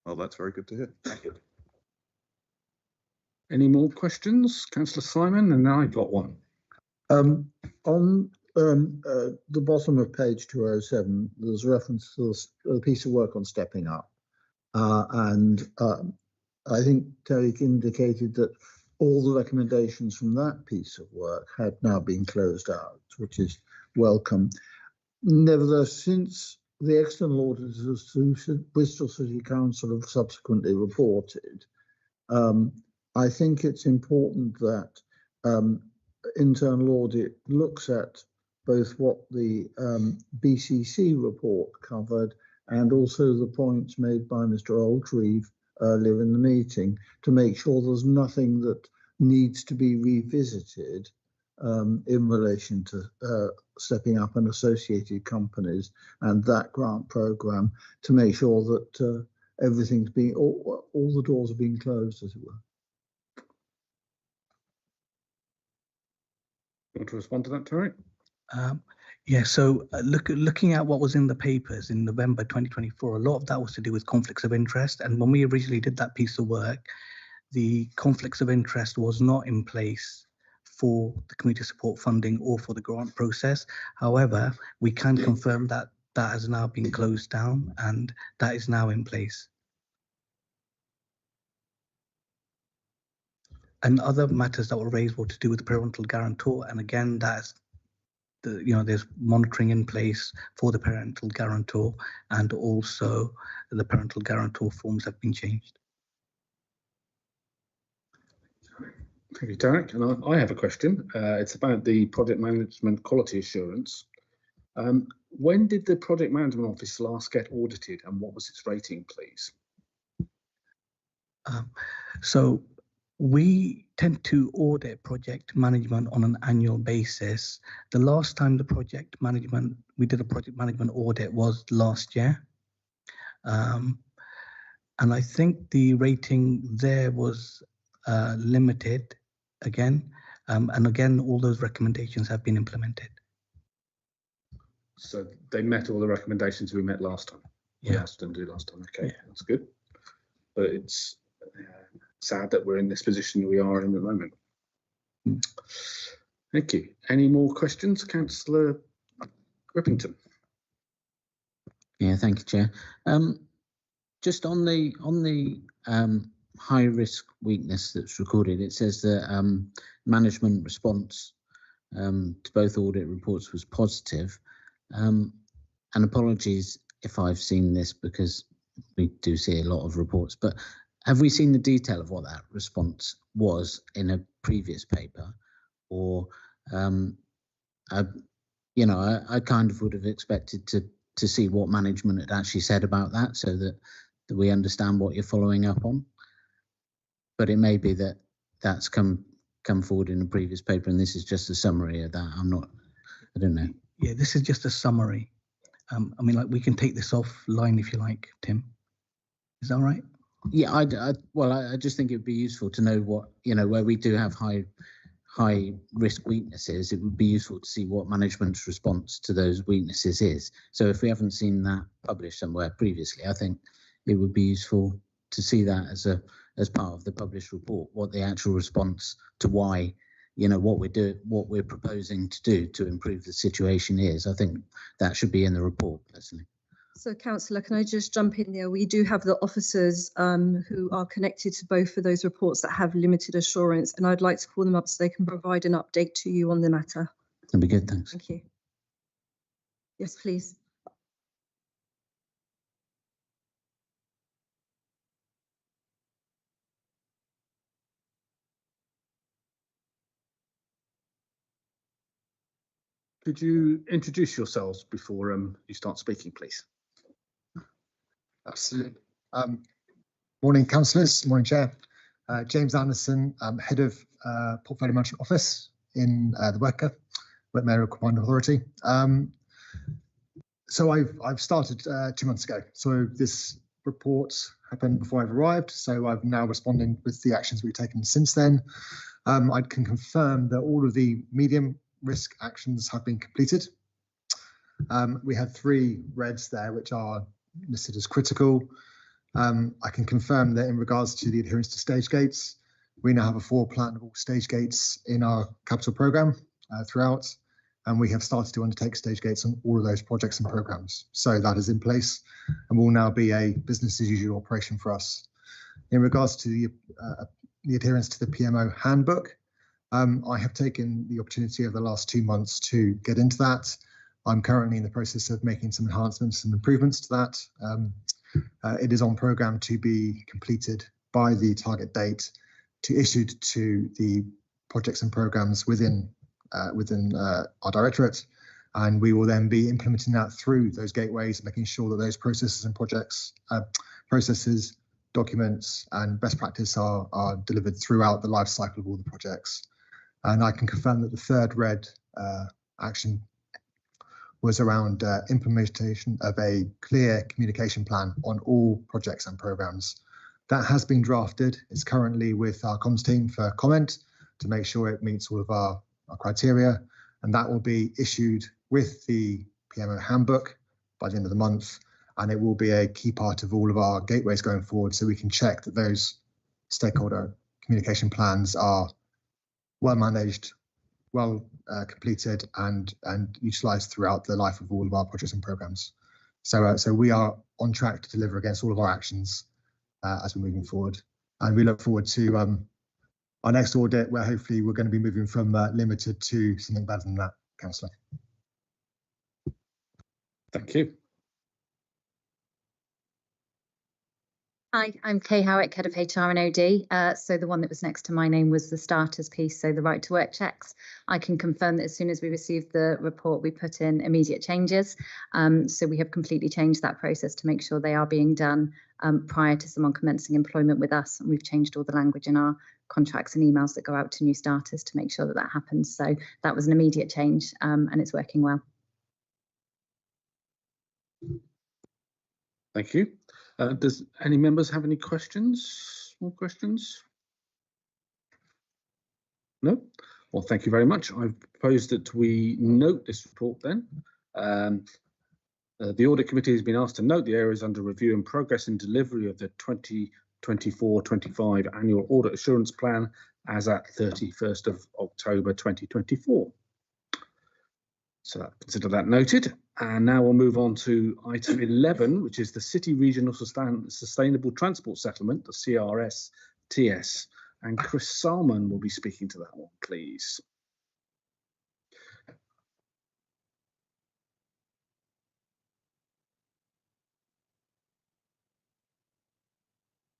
Well, that's very good to hear. Thank you. Any more questions? Councillor Simon, and I've got one. On the bottom of page 207, there's reference to a piece of work on stepping up. And I think Tarek indicated that all the recommendations from that piece of work had now been closed out, which is welcome. Nevertheless, since the external auditors to Bristol City Council have subsequently reported, I think it's important that internal audit looks at both what the BCC report covered and also the points made by Mr. Oldreeve earlier in the meeting to make sure there's nothing that needs to be revisited in relation to stepping up and associated companies and that grant programme, to make sure that everything's being, all the doors are being closed, as it were. You want to respond to that, Tarek? Yeah, so looking at what was in the papers in November 2024, a lot of that was to do with conflicts of interest. And when we originally did that piece of work, the conflicts of interest was not in place for the community support funding or for the grant process. However, we can confirm that that has now been closed down and that is now in place. And other matters that were raised were to do with the parental guarantor. And again, that's there's monitoring in place for the parental guarantor, and also the parental guarantor forms have been changed. Thank you, Tarek. And I have a question. It's about the project management quality assurance. When did the project management office last get audited, and what was its rating, please? So we tend to audit project management on an annual basis. The last time we did a project management audit was last year. And I think the rating there was limited again. And again, all those recommendations have been implemented. So they met all the recommendations we met last time? Yeah. Asked them to do last time. Okay, that's good. But it's sad that we're in this position we are in at the moment. Thank you. Any more questions, Councillor Rippington? Yeah, thank you, Chair. Just on the high risk weakness that's recorded, it says that management response to both audit reports was positive. And apologies if I've seen this, because we do see a lot of reports, but have we seen the detail of what that response was in a previous paper? Or, I kind of would have expected to to see what management had actually said about that, so that we understand what you're following up on. But it may be that that's come forward in a previous paper, and this is just a summary of that. I don't know. Yeah, this is just a summary. I mean, like, we can take this offline if you like, Tim. Is that all right? Yeah, I just think it would be useful to know what, where we do have high risk weaknesses, it would be useful to see what management's response to those weaknesses is. So if we haven't seen that published somewhere previously, I think it would be useful to see that as part of the published report, what the actual response to why, what we're proposing to do to improve the situation is. I think that should be in the report, personally. So, Councillor, can I just jump in there? We do have the officers who are connected to both of those reports that have limited assurance, and I'd like to call them up so they can provide an update to you on the matter. That'd be good, thanks. Thank you. Yes, please. Could you introduce yourselves before you start speaking, please? Absolutely. Morning, councillors. Morning, Chair. James Anderson, Head of Portfolio Management Office in the Wet Mayor Combined Authority. So I've started 2 months ago. So this report happened before I've arrived. So I've now responded with the actions we've taken since then. I can confirm that all of the medium risk actions have been completed. We had 3 reds there, which are listed as critical. I can confirm that in regards to the adherence to stage gates, we now have a forward plan of all stage gates in our capital programme throughout, and we have started to undertake stage gates on all of those projects and programmes. So that is in place and will now be a business as usual operation for us. In regards to the adherence to the PMO handbook, I have taken the opportunity over the last 2 months to get into that. I'm currently in the process of making some enhancements and improvements to that. It is on programme to be completed by the target date, to issued to the projects and programmes within our directorate, and we will then be implementing that through those gateways, making sure that those processes and projects, documents, and best practice are delivered throughout the life cycle of all the projects. And I can confirm that the 3rd red action was around implementation of a clear communication plan on all projects and programmes. That has been drafted. It's currently with our comms team for comment to make sure it meets all of our criteria, and that will be issued with the PMO handbook by the end of the month, and it will be a key part of all of our gateways going forward, so we can check that those stakeholder communication plans are well managed, well completed, and utilised throughout the life of all of our projects and programmes. So we are on track to deliver against all of our actions as we're moving forward, and we look forward to our next audit, where hopefully we're going to be moving from limited to something better than that, Councillor. Thank you. Hi, I'm Kay Howick, Head of HR and OD. So the one that was next to my name was the starters piece, so the right to work checks. I can confirm that as soon as we received the report, we put in immediate changes. So we have completely changed that process to make sure they are being done prior to someone commencing employment with us. And we've changed all the language in our contracts and emails that go out to new starters to make sure that that happens. So that was an immediate change and it's working well. Thank you. Does any members have any questions? More questions? No? Well, thank you very much. I've proposed that we note this report then. The Audit Committee has been asked to note the areas under review and progress in delivery of the 2024-25 Annual Audit Assurance Plan as at 31st of October 2024. So consider that noted. And now we'll move on to item 11, which is the City Regional Sustainable Transport Settlement, the CRSTS. And Chris Salmon will be speaking to that one, please.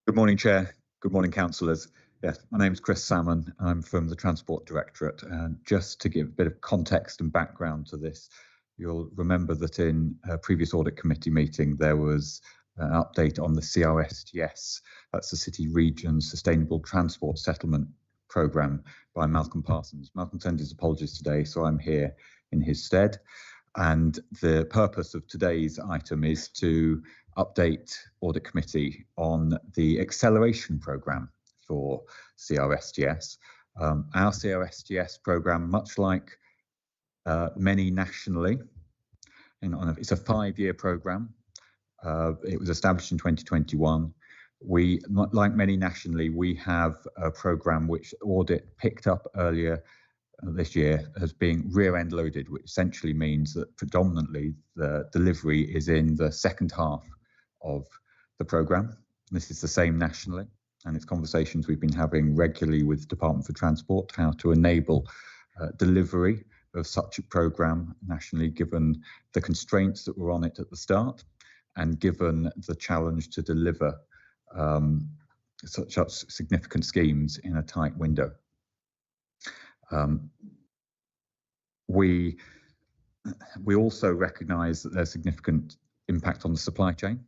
Good morning, Chair. Good morning, councillors. Yes, my name is Chris Salmon. I'm from the Transport Directorate. And just to give a bit of context and background to this, You'll remember that in a previous audit committee meeting, there was an update on the CRSTS, that's the City Region Sustainable Transport Settlement Programme by Malcolm Parsons. Malcolm sends his apologies today, so I'm here in his stead. And the purpose of today's item is to update Audit Committee on the acceleration programme for CRSTS. Our CRSTS programme, much like many nationally, it's a 5-year programme. It was established in 2021. We, like many nationally, we have a programme which Audit picked up earlier this year as being rear-end loaded, which essentially means that predominantly the delivery is in the second half of the programme. This is the same nationally, and it's conversations we've been having regularly with the Department for Transport, how to enable delivery of such a programme nationally, given the constraints that were on it at the start, and given the challenge to deliver such significant schemes in a tight window. We also recognise that there's significant impact on the supply chain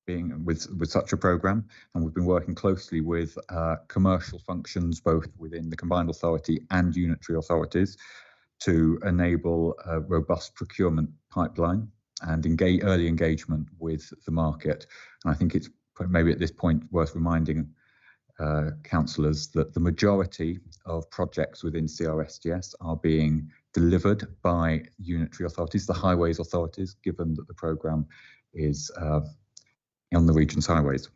being with such a programme, and we've been working closely with commercial functions both within the combined authority and unitary authorities to enable a robust procurement pipeline and early engagement with the market. And I think it's maybe at this point worth reminding councillors that the majority of projects within CRSTS are being delivered by unitary authorities, the highways authorities, given that the programme is on the region's highways.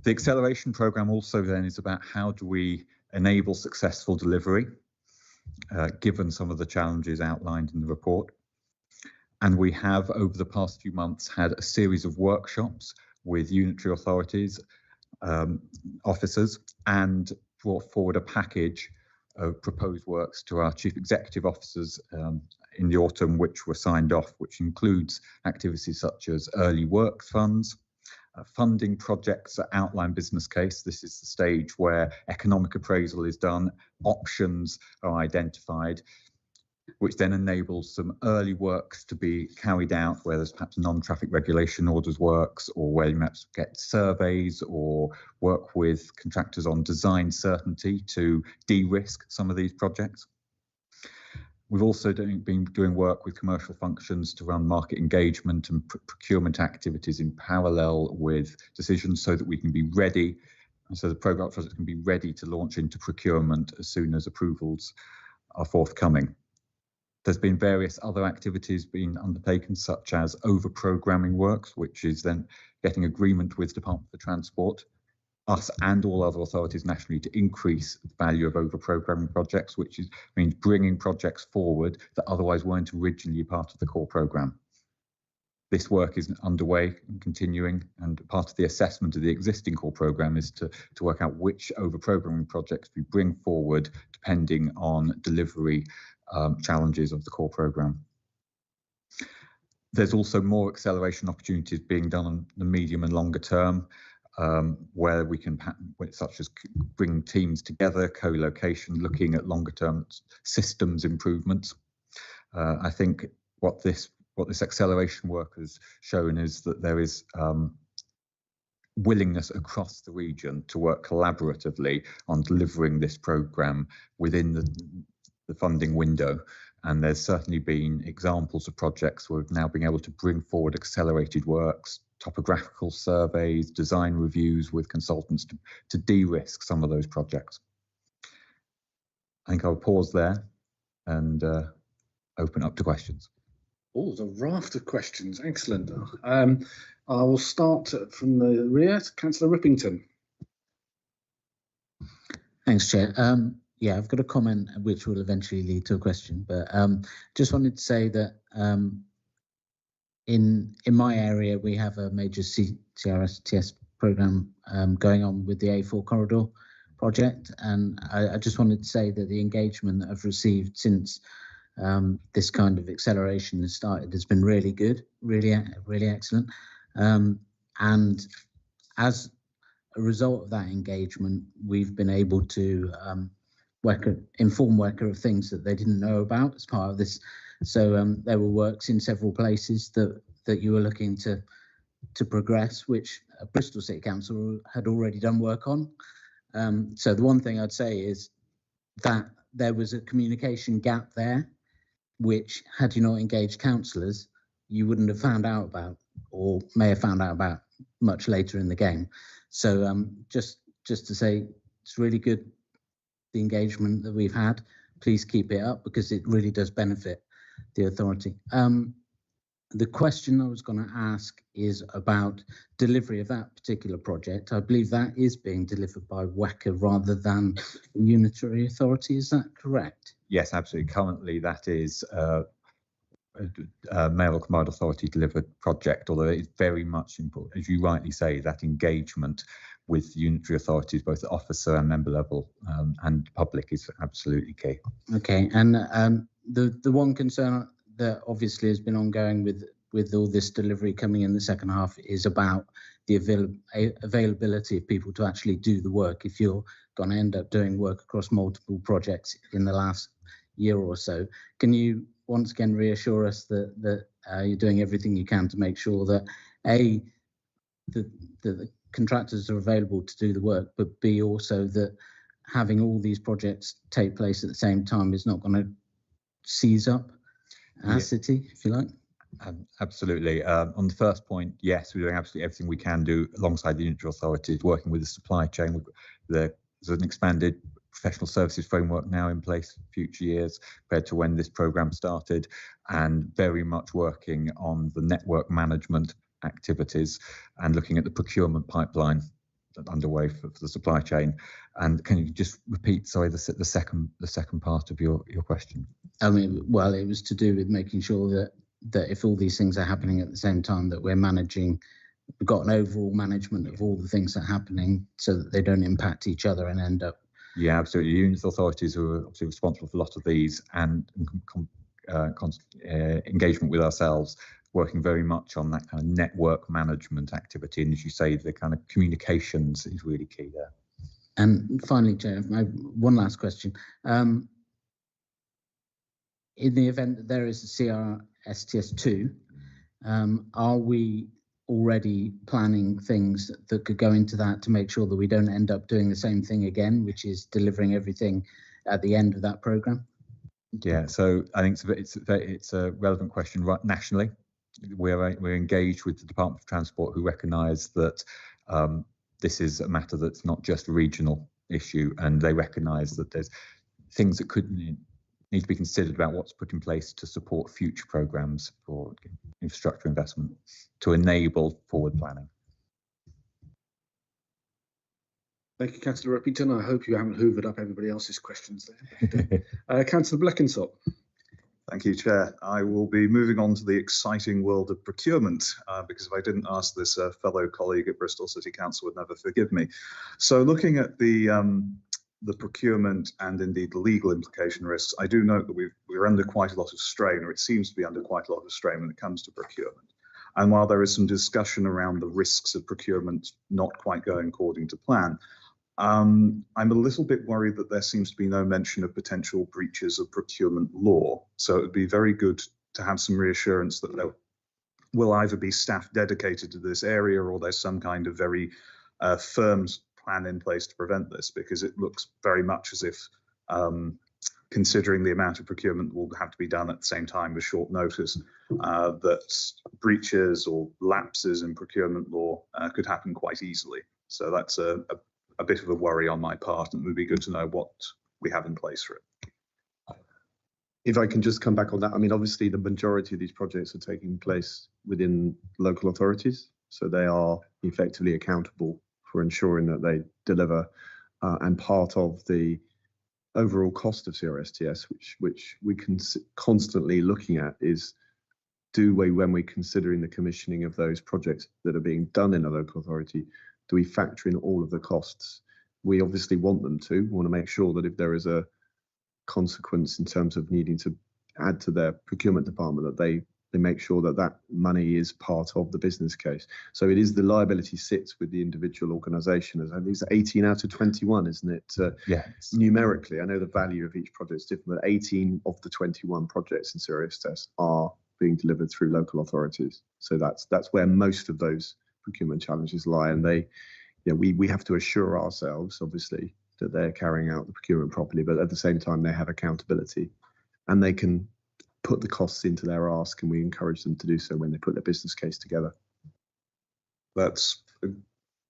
The acceleration programme also then is about how do we enable successful delivery, given some of the challenges outlined in the report. And we have, over the past few months, had a series of workshops with unitary authorities, officers, and brought forward a package of proposed works to our chief executive officers in the autumn, which were signed off, which includes activities such as early works funds, funding projects that outline business case. This is the stage where economic appraisal is done, options are identified, which then enables some early works to be carried out where there's perhaps non-traffic regulation orders works, or where you perhaps get surveys or work with contractors on design certainty to de-risk some of these projects. We've also been doing work with commercial functions to run market engagement and procurement activities in parallel with decisions so that we can be ready, and so the programme projects can be ready to launch into procurement as soon as approvals are forthcoming. There's been various other activities being undertaken, such as over-programming works, which is then getting agreement with Department for Transport, us and all other authorities nationally, to increase the value of over-programming projects, which means bringing projects forward that otherwise weren't originally part of the core programme. This work is underway and continuing, and part of the assessment of the existing core programme is to work out which over-programming projects we bring forward depending on delivery challenges of the core programme. There's also more acceleration opportunities being done on the medium and longer term, where we can, such as bring teams together, co-location, looking at longer term systems improvements. I think what this acceleration work has shown is that there is willingness across the region to work collaboratively on delivering this programme within the funding window, and there's certainly been examples of projects where we've now been able to bring forward accelerated works, topographical surveys, design reviews with consultants to de-risk some of those projects. I think I'll pause there and open up to questions. Oh, there's a raft of questions. Excellent. I will start from the rear. Councillor Rippington. Thanks, Chair. Yeah, I've got a comment which will eventually lead to a question, but just wanted to say that in my area we have a major CRSTS programme going on with the A4 corridor project, and I just wanted to say that the engagement that I've received since this kind of acceleration has started has been really good, really excellent, and as a result of that engagement we've been able to inform Wecker of things that they didn't know about as part of this So there were works in several places that you were looking to progress, which Bristol City Council had already done work on. So the one thing I'd say is that there was a communication gap there, which had you not engaged councillors, you wouldn't have found out about, or may have found out about much later in the game. So just to say, it's really good, the engagement that we've had. Please keep it up because it really does benefit the authority. The question I was going to ask is about delivery of that particular project. I believe that is being delivered by WECA rather than unitary authority. Is that correct? Yes, absolutely. Currently, that is a mayoral combined authority delivered project, although it's very much important, as you rightly say, that engagement with unitary authorities, both at officer and member level, and public, is absolutely key. Okay, and the one concern that obviously has been ongoing with all this delivery coming in the second half is about the availability of people to actually do the work. If you're going to end up doing work across multiple projects in the last year or so, can you once again reassure us that you're doing everything you can to make sure that A, the contractors are available to do the work, but B, also that having all these projects take place at the same time is not going to seize up our city, if you like? Absolutely. On the first point, yes, we're doing absolutely everything we can do alongside the unitary authorities, working with the supply chain. There's an expanded professional services framework now in place for future years compared to when this programme started, and very much working on the network management activities and looking at the procurement pipeline underway for the supply chain. And can you just repeat, sorry, the second part of your question? I mean, well, it was to do with making sure that if all these things are happening at the same time, that we've got an overall management of all the things that are happening so that they don't impact each other and end up. Yeah, absolutely. Unit authorities are obviously responsible for a lot of these, and engagement with ourselves, working very much on that kind of network management activity. And as you say, the kind of communications is really key there. And finally, Chair, my one last question. In the event that there is a CRSTS 2, are we already planning things that could go into that to make sure that we don't end up doing the same thing again, which is delivering everything at the end of that programme? Yeah, so I think it's a relevant question right nationally. We're engaged with the Department of Transport, who recognise that this is a matter that's not just a regional issue, and they recognise that there's things that could need to be considered about what's put in place to support future programmes for infrastructure investment to enable forward planning. Thank you, Councillor Repington. I hope you haven't hoovered up everybody else's questions there. Councillor Bleckensop. Thank you, Chair. I will be moving on to the exciting world of procurement, because if I didn't ask this, a fellow colleague at Bristol City Council would never forgive me. So looking at the procurement and indeed the legal implication risks, I do note that we're under quite a lot of strain, or it seems to be under quite a lot of strain when it comes to procurement. And while there is some discussion around the risks of procurement not quite going according to plan, I'm a little bit worried that there seems to be no mention of potential breaches of procurement law. So it would be very good to have some reassurance that there will either be staff dedicated to this area, or there's some kind of very firm plan in place to prevent this, because it looks very much as if, considering the amount of procurement that will have to be done at the same time with short notice, that breaches or lapses in procurement law could happen quite easily. So that's a bit of a worry on my part, and it would be good to know what we have in place for it. If I can just come back on that, I mean, obviously the majority of these projects are taking place within local authorities, so they are effectively accountable for ensuring that they deliver, and part of the overall cost of CRSTS, which we can constantly looking at, is when we're considering the commissioning of those projects that are being done in a local authority, do we factor in all of the costs? We obviously want them to. We want to make sure that if there is a consequence in terms of needing to add to their procurement department, that they they make sure that that money is part of the business case. So it is the liability sits with the individual organisation. As I think it's 18 out of 21, isn't it? Yeah. Numerically, I know the value of each project is different, but 18 of the 21 projects in CRSTS are being delivered through local authorities. So that's where most of those procurement challenges lie, and we have to assure ourselves, obviously, that they're carrying out the procurement properly, but at the same time they have accountability and they can put the costs into their ask, and we encourage them to do so when they put their business case together. That's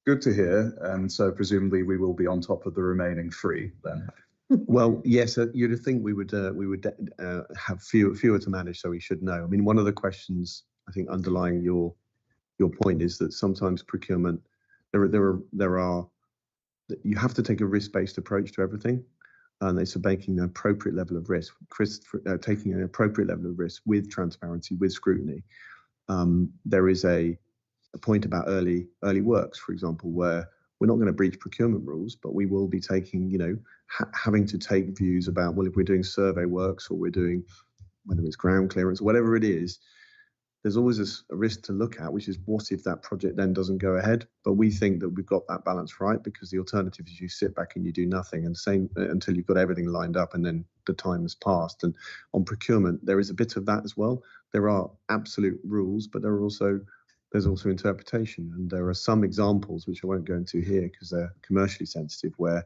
good to hear, and so presumably we will be on top of the remaining 3 then. Well, yes, you'd think we would have fewer to manage, so we should know. I mean, one of the questions I think underlying your point is that sometimes procurement, you have to take a risk-based approach to everything, and it's making an appropriate level of risk. Chris, taking an appropriate level of risk with transparency, with scrutiny. There is a point about early works, for example, where we're not going to breach procurement rules, but we will be taking, having to take views about, well, if we're doing survey works or we're doing, whether it's ground clearance, whatever it is, there's always a risk to look at, which is what if that project then doesn't go ahead? But we think that we've got that balance right, because the alternative is you sit back and you do nothing, and same until you've got everything lined up and then the time has passed. And on procurement, there is a bit of that as well. There are absolute rules, but there's also interpretation. And there are some examples, which I won't go into here because they're commercially sensitive, where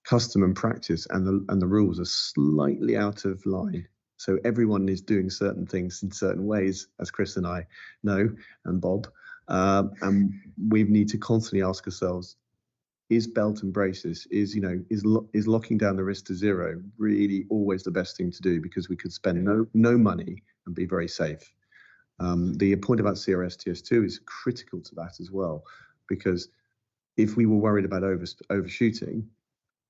custom and practice and the rules are slightly out of line. So everyone is doing certain things in certain ways, as Chris and I know, and Bob. And we need to constantly ask ourselves, is belt and braces, is locking down the risk to zero really always the best thing to do? Because we could spend no money and be very safe. The point about CRSTS2 is critical to that as well, because if we were worried about overshooting,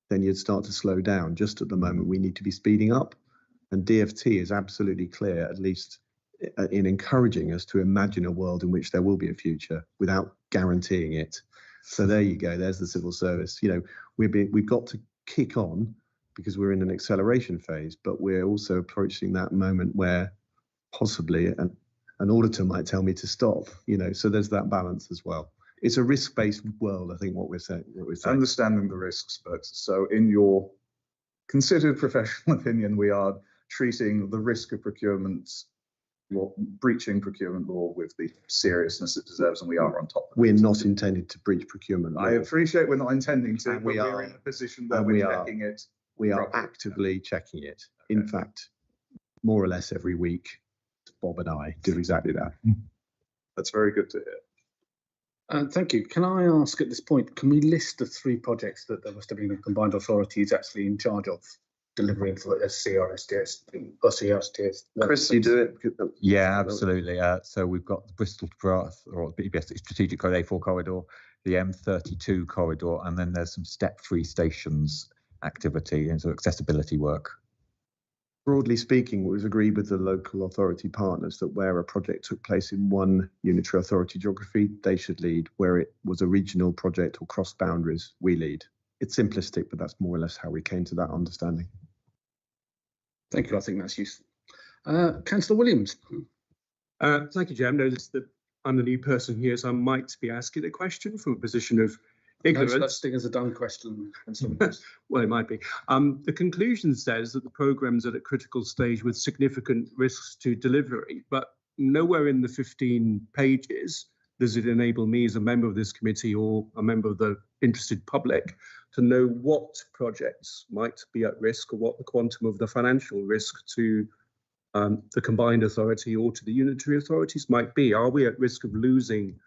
then you'd start to slow down. Just at the moment, we need to be speeding up. And DFT is absolutely clear, at least in encouraging us to imagine a world in which there will be a future without guaranteeing it. So there you go. There's the civil service. We've got to kick on because we're in an acceleration phase, but we're also approaching that moment where possibly an auditor might tell me to stop. So there's that balance as well. It's a risk-based world, I think, what we're saying. Understanding the risks, but so in your considered professional opinion, we are treating the risk of procurement, breaching procurement law with the seriousness it deserves, and we are on top of it. We're not intended to breach procurement law. I appreciate we're not intending to, but we're in a position where we're checking it. We are actively checking it. Okay. In fact, more or less every week, Bob and I do exactly that. That's very good to hear. Thank you. Can I ask at this point, can we list the 3 projects that the West England Combined Authority is actually in charge of delivering for a CRSTS or CRSTS? Chris, you do it? Yeah, absolutely. So we've got the Bristol to Bath, or BBS Strategic Corridor, A4 corridor, the M32 corridor, and then there's some step-free stations activity and so accessibility work. Broadly speaking, it was agreed with the local authority partners that where a project took place in one unitary authority geography, they should lead. Where it was a regional project or cross boundaries, we lead. It's simplistic, but that's more or less how we came to that understanding. Thank you. I think that's useful. Councillor Williams. Thank you, Chair. I noticed that I'm the new person here, so I might be asking a question from a position of ignorance. No such thing as a dumb question. Well, it might be. The conclusion says that the programme's at a critical stage with significant risks to delivery, but nowhere in the 15 pages does it enable me as a member of this committee or a member of the interested public to know what projects might be at risk or what the quantum of the financial risk to the combined authority or to the unitary authorities might be. Are we at risk of losing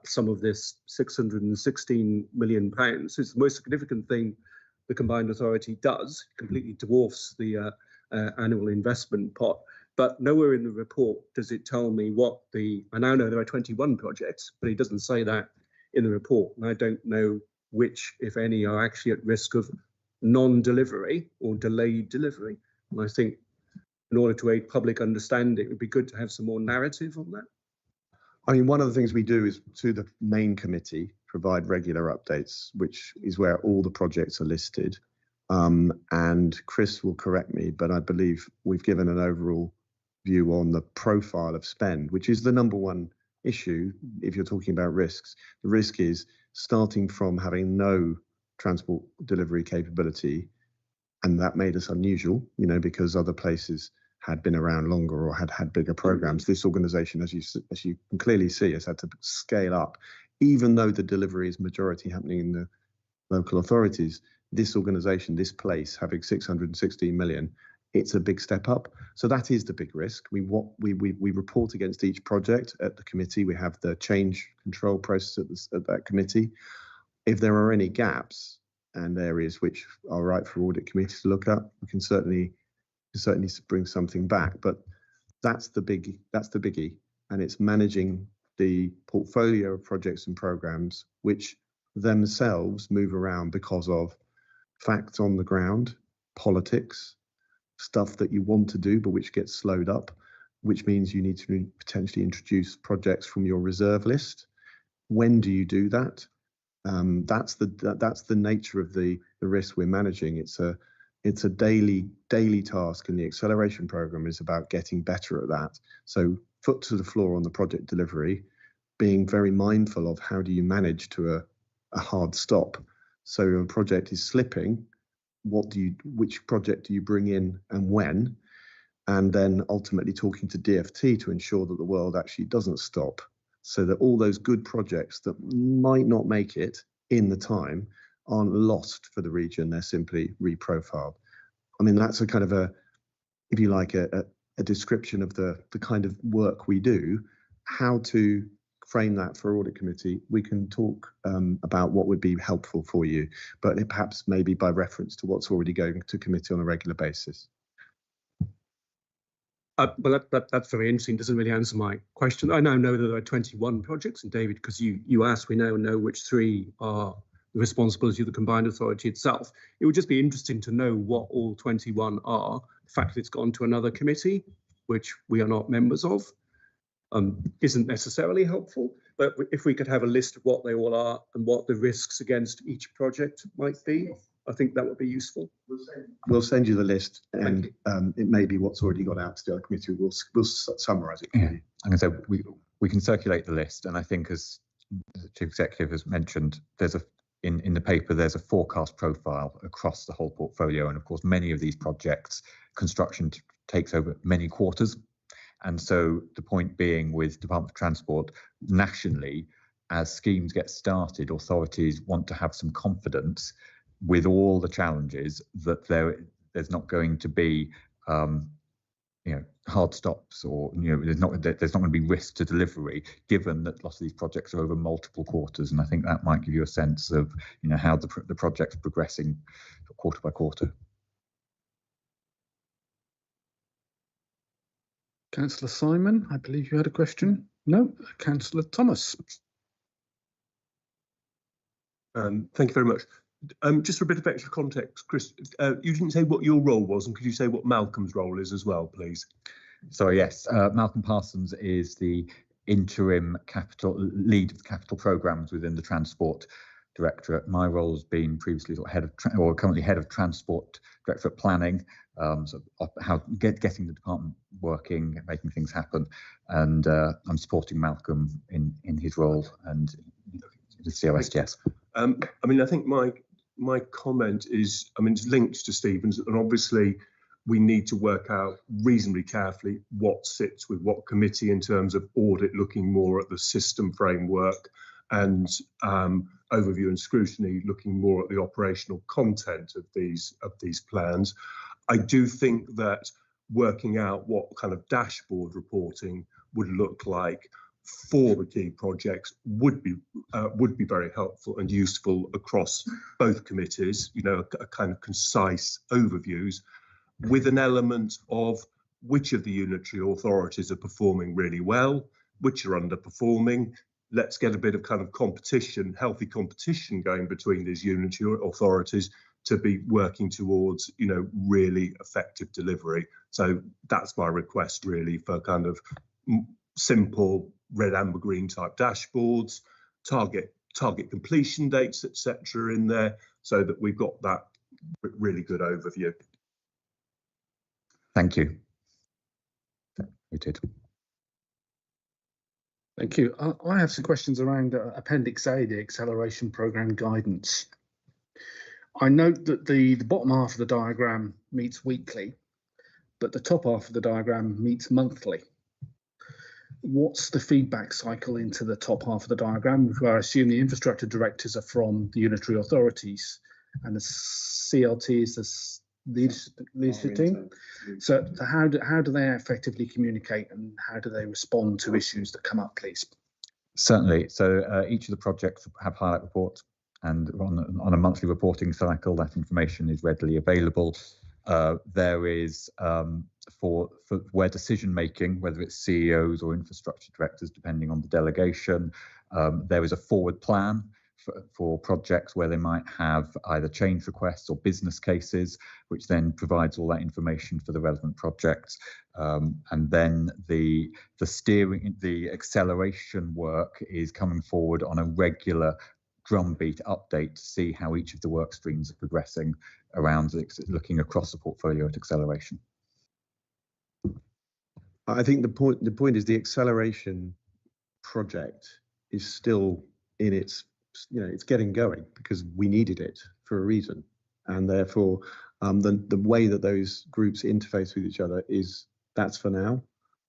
some of this £616 million? It's the most significant thing the combined authority does. It completely dwarfs the annual investment pot. But nowhere in the report does it tell me what I now know there are 21 projects, but it doesn't say that in the report. And I don't know which, if any, are actually at risk of non-delivery or delayed delivery. And I think in order to aid public understanding, it would be good to have some more narrative on that. I mean, one of the things we do is to the main committee provide regular updates, which is where all the projects are listed. And Chris will correct me, but I believe we've given an overall view on the profile of spend, which is the number one issue if you're talking about risks. The risk is starting from having no transport delivery capability, and that made us unusual, because other places had been around longer or had bigger programs. This organisation, as you can clearly see, has had to scale up, even though the delivery is majority happening in the local authorities. This organisation, this place, having 616 million, it's a big step up. So that is the big risk. We report against each project at the committee. We have the change control process at that committee. If there are any gaps and areas which are right for audit committee to look at, we can certainly bring something back. But that's the biggie, and it's managing the portfolio of projects and programs which themselves move around because of facts on the ground, politics, stuff that you want to do but which gets slowed up, which means you need to potentially introduce projects from your reserve list. When do you do that? That's the nature of the risk we're managing. It's a daily task, and the acceleration program is about getting better at that. So foot to the floor on the project delivery, being very mindful of how do you manage to a hard stop. So if a project is slipping, which project do you bring in and when? And then ultimately talking to DFT to ensure that the world actually doesn't stop, so that all those good projects that might not make it in the time aren't lost for the region, they're simply reprofiled. I mean, that's a kind of if you like, a description of the kind of work we do. How to frame that for audit committee, we can talk about what would be helpful for you, but perhaps maybe by reference to what's already going to committee on a regular basis. Well, that's very interesting. Doesn't really answer my question. I now know that there are 21 projects, and David, because you asked, we now know which 3 are the responsibility of the combined authority itself. It would just be interesting to know what all 21 are. The fact that it's gone to another committee, which we are not members of, isn't necessarily helpful. But if we could have a list of what they all are and what the risks against each project might be, I think that would be useful. We'll send you the list, and it may be what's already got out to the other committee. We'll summarise it for you. I'm going to say we can circulate the list, and I think, as the Chief Executive has mentioned, there's in the paper there's a forecast profile across the whole portfolio, and of course many of these projects construction takes over many quarters, and so the point being with Department of Transport nationally, as schemes get started, authorities want to have some confidence with all the challenges that there's not going to be hard stops, or there's not going to be risk to delivery, given that lots of these projects are over multiple quarters. And I think that might give you a sense of how the project's progressing quarter by quarter. Councillor Simon, I believe you had a question. No, Councillor Thomas. Thank you very much. Just for a bit of extra context, Chris, you didn't say what your role was, and could you say what Malcolm's role is as well, please? So yes, Malcolm Parsons is the interim lead of capital programs within the Transport Directorate. My role has been previously currently head of Transport Directorate Planning, getting the department working, making things happen, and I'm supporting Malcolm in his role and the CRSTS. I mean, I think my comment is, it's linked to Stephen's, and obviously we need to work out reasonably carefully what sits with what committee in terms of audit, looking more at the system framework, and overview and scrutiny, looking more at the operational content of these plans. I do think that working out what kind of dashboard reporting would look like for the key projects would be very helpful and useful across both committees. A kind of concise overviews with an element of which of the unitary authorities are performing really well, which are underperforming. Let's get a bit of kind of competition, healthy competition going between these unitary authorities to be working towards, really effective delivery. So that's my request really, for kind of simple red, amber, green type dashboards, target completion dates, etc. in there, so that we've got that really good overview. Thank you. Noted. Thank you. I have some questions around Appendix A, the acceleration programme guidance. I note that the bottom half of the diagram meets weekly, but the top half of the diagram meets monthly. What's the feedback cycle into the top half of the diagram? Where I assume the infrastructure directors are from the unitary authorities and the CLT is the leadership team. So how do they effectively communicate and how do they respond to issues that come up, please? Certainly. So each of the projects have highlight reports, and on a monthly reporting cycle, that information is readily available. There is for where decision making, whether it's CEOs or infrastructure directors, depending on the delegation, there is a forward plan for projects where they might have either change requests or business cases, which then provides all that information for the relevant projects. And then the acceleration work is coming forward on a regular drumbeat update to see how each of the work streams are progressing around looking across the portfolio at acceleration. I think the point is the acceleration project is still in its, it's getting going because we needed it for a reason, and therefore the way that those groups interface with each other that's for now.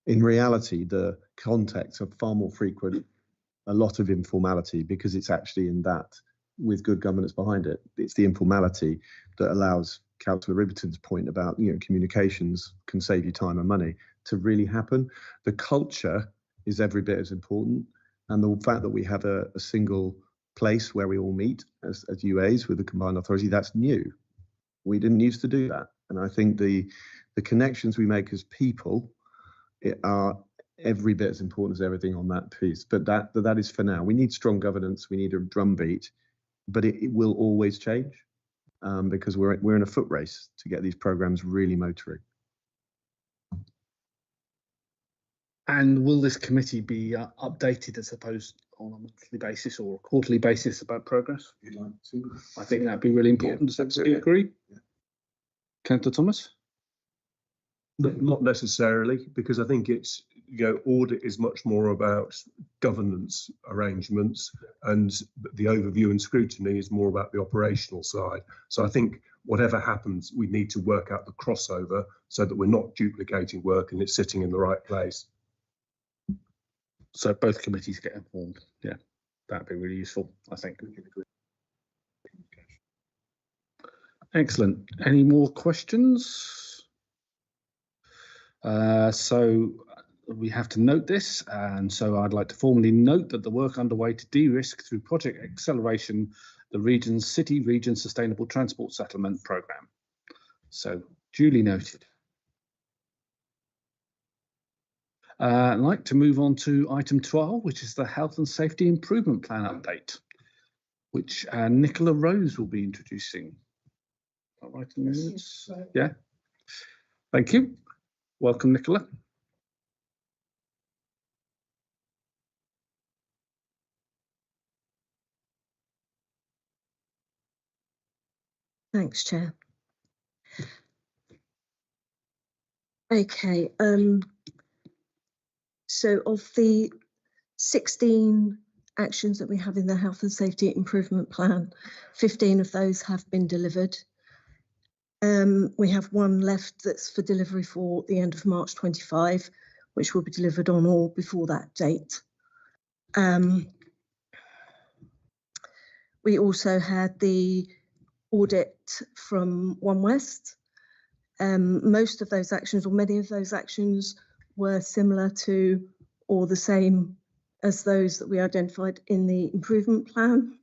In reality, the contacts are far more frequent, a lot of informality, because it's actually in that, with good governance behind it, it's the informality that allows Councillor Riverton's point about communications can save you time and money to really happen. The culture is every bit as important, and the fact that we have a single place where we all meet as UAs with the combined authority, that's new. We didn't used to do that, and I think the connections we make as people are every bit as important as everything on that piece. But that is for now. We need strong governance. We need a drumbeat, but it will always change because we're in a foot race to get these programs really motoring. And will this committee be updated, I suppose, on a monthly basis or a quarterly basis about progress? If you'd like to. I think that'd be really important. Does everybody agree? Yeah. Councillor Thomas? Not necessarily, because I think it's, audit is much more about governance arrangements, and the overview and scrutiny is more about the operational side. So I think whatever happens, we need to work out the crossover so that we're not duplicating work and it's sitting in the right place. So both committees get informed. Yeah, that'd be really useful, I think. Excellent. Any more questions? So we have to note this, and so I'd like to formally note that the work underway to de-risk through Project Acceleration the region's City Region Sustainable Transport Settlement Programme. So duly noted. I'd like to move on to item 12, which is the Health and Safety Improvement Plan update, which Nicola Rose will be introducing. All right, in minutes. Yeah. Thank you. Welcome, Nicola. Thanks, Chair. Okay, so of the 16 actions that we have in the Health and Safety Improvement Plan, 15 of those have been delivered. We have one left that's for delivery for the end of March 25, which will be delivered on or before that date. We also had the audit from One West. Most of those actions, or many of those actions, were similar to or the same as those that we identified in the improvement plan.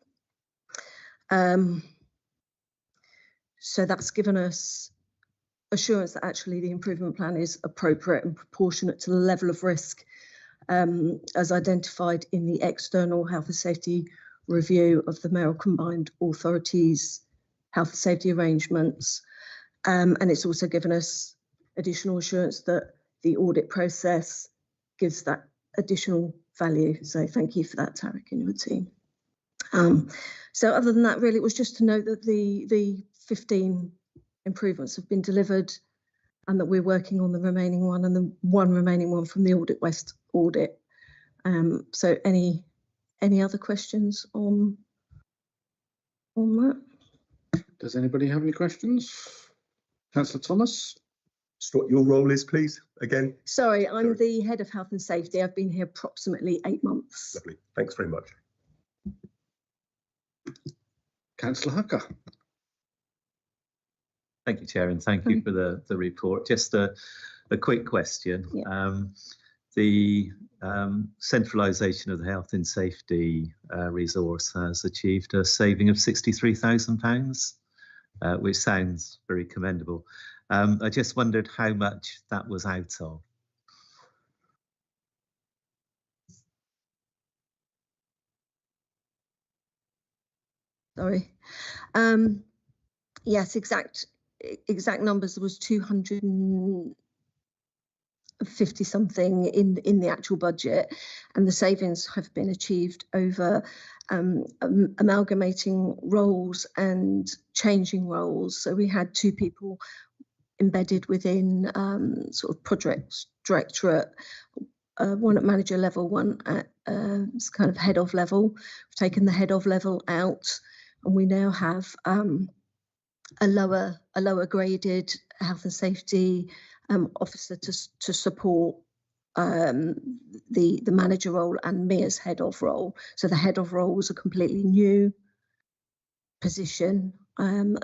So that's given us assurance that actually the improvement plan is appropriate and proportionate to the level of risk as identified in the external health and safety review of the mayoral combined authorities health and safety arrangements. And it's also given us additional assurance that the audit process gives that additional value. So thank you for that, Tarek, and your team. So other than that, really, it was just to note that the 15 improvements have been delivered. and that we're working on the remaining one and the one remaining one from the Audit West audit. So any other questions on that? Does anybody have any questions? Councillor Thomas? Just what your role is, please, again. Sorry, I'm the Head of Health and Safety. I've been here approximately 8 months. Lovely. Thanks very much. Councillor Hucker? Thank you, Chair, and thank you for the report. Just a quick question. Yeah. The centralisation of the health and safety resource has achieved a saving of £63,000, which sounds very commendable. I just wondered how much that was out of. Sorry. Yes, exact numbers was 250 something in the actual budget, and the savings have been achieved over amalgamating roles and changing roles. So we had 2 people embedded within sort of projects directorate, one at manager level, one at kind of head of level. We've taken the head of level out, and we now have a lower graded health and safety officer to support the manager role and me as head of role. So the head of role was a completely new position.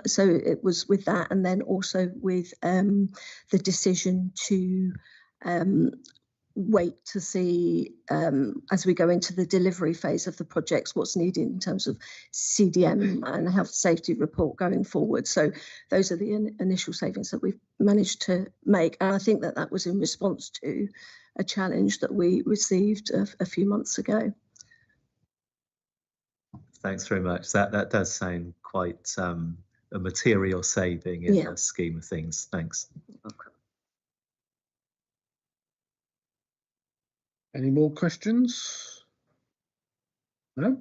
So it was with that, and then also with the decision to wait to see as we go into the delivery phase of the projects what's needed in terms of CDM and health safety report going forward. So those are the initial savings that we've managed to make, and I think that was in response to a challenge that we received a few months ago. Thanks very much. That does sound quite a material saving in the scheme of things. Thanks. Okay. Any more questions? No?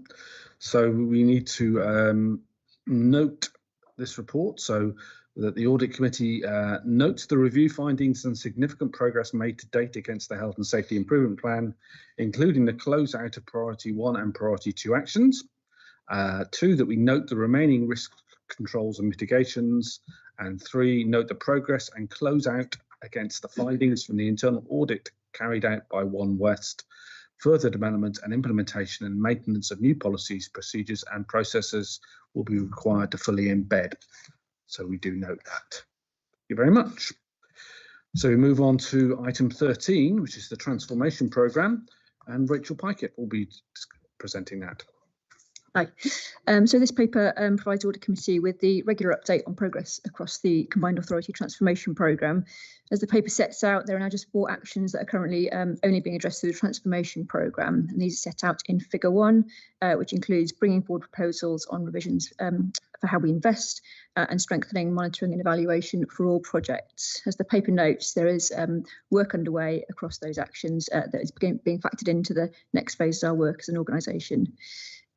So we need to note this report so that the Audit Committee notes the review findings and significant progress made to date against the Health and Safety Improvement Plan, including the close-out of Priority 1 and Priority 2 actions. 2, that we note the remaining risk controls and mitigations. And 3, note the progress and close out against the findings from the internal audit carried out by One West. Further development and implementation and maintenance of new policies, procedures and processes will be required to fully embed. So we do note that. Thank you very much. So we move on to item 13, which is the transformation programme, and Rachel Pikett will be presenting that. Hi. So this paper provides Audit Committee with the regular update on progress across the Combined Authority Transformation Programme. As the paper sets out, there are now just 4 actions that are currently only being addressed through the Transformation Programme, and these are set out in Figure 1, which includes bringing forward proposals on revisions for how we invest and strengthening monitoring and evaluation for all projects. As the paper notes, there is work underway across those actions that is being factored into the next phase of our work as an organisation.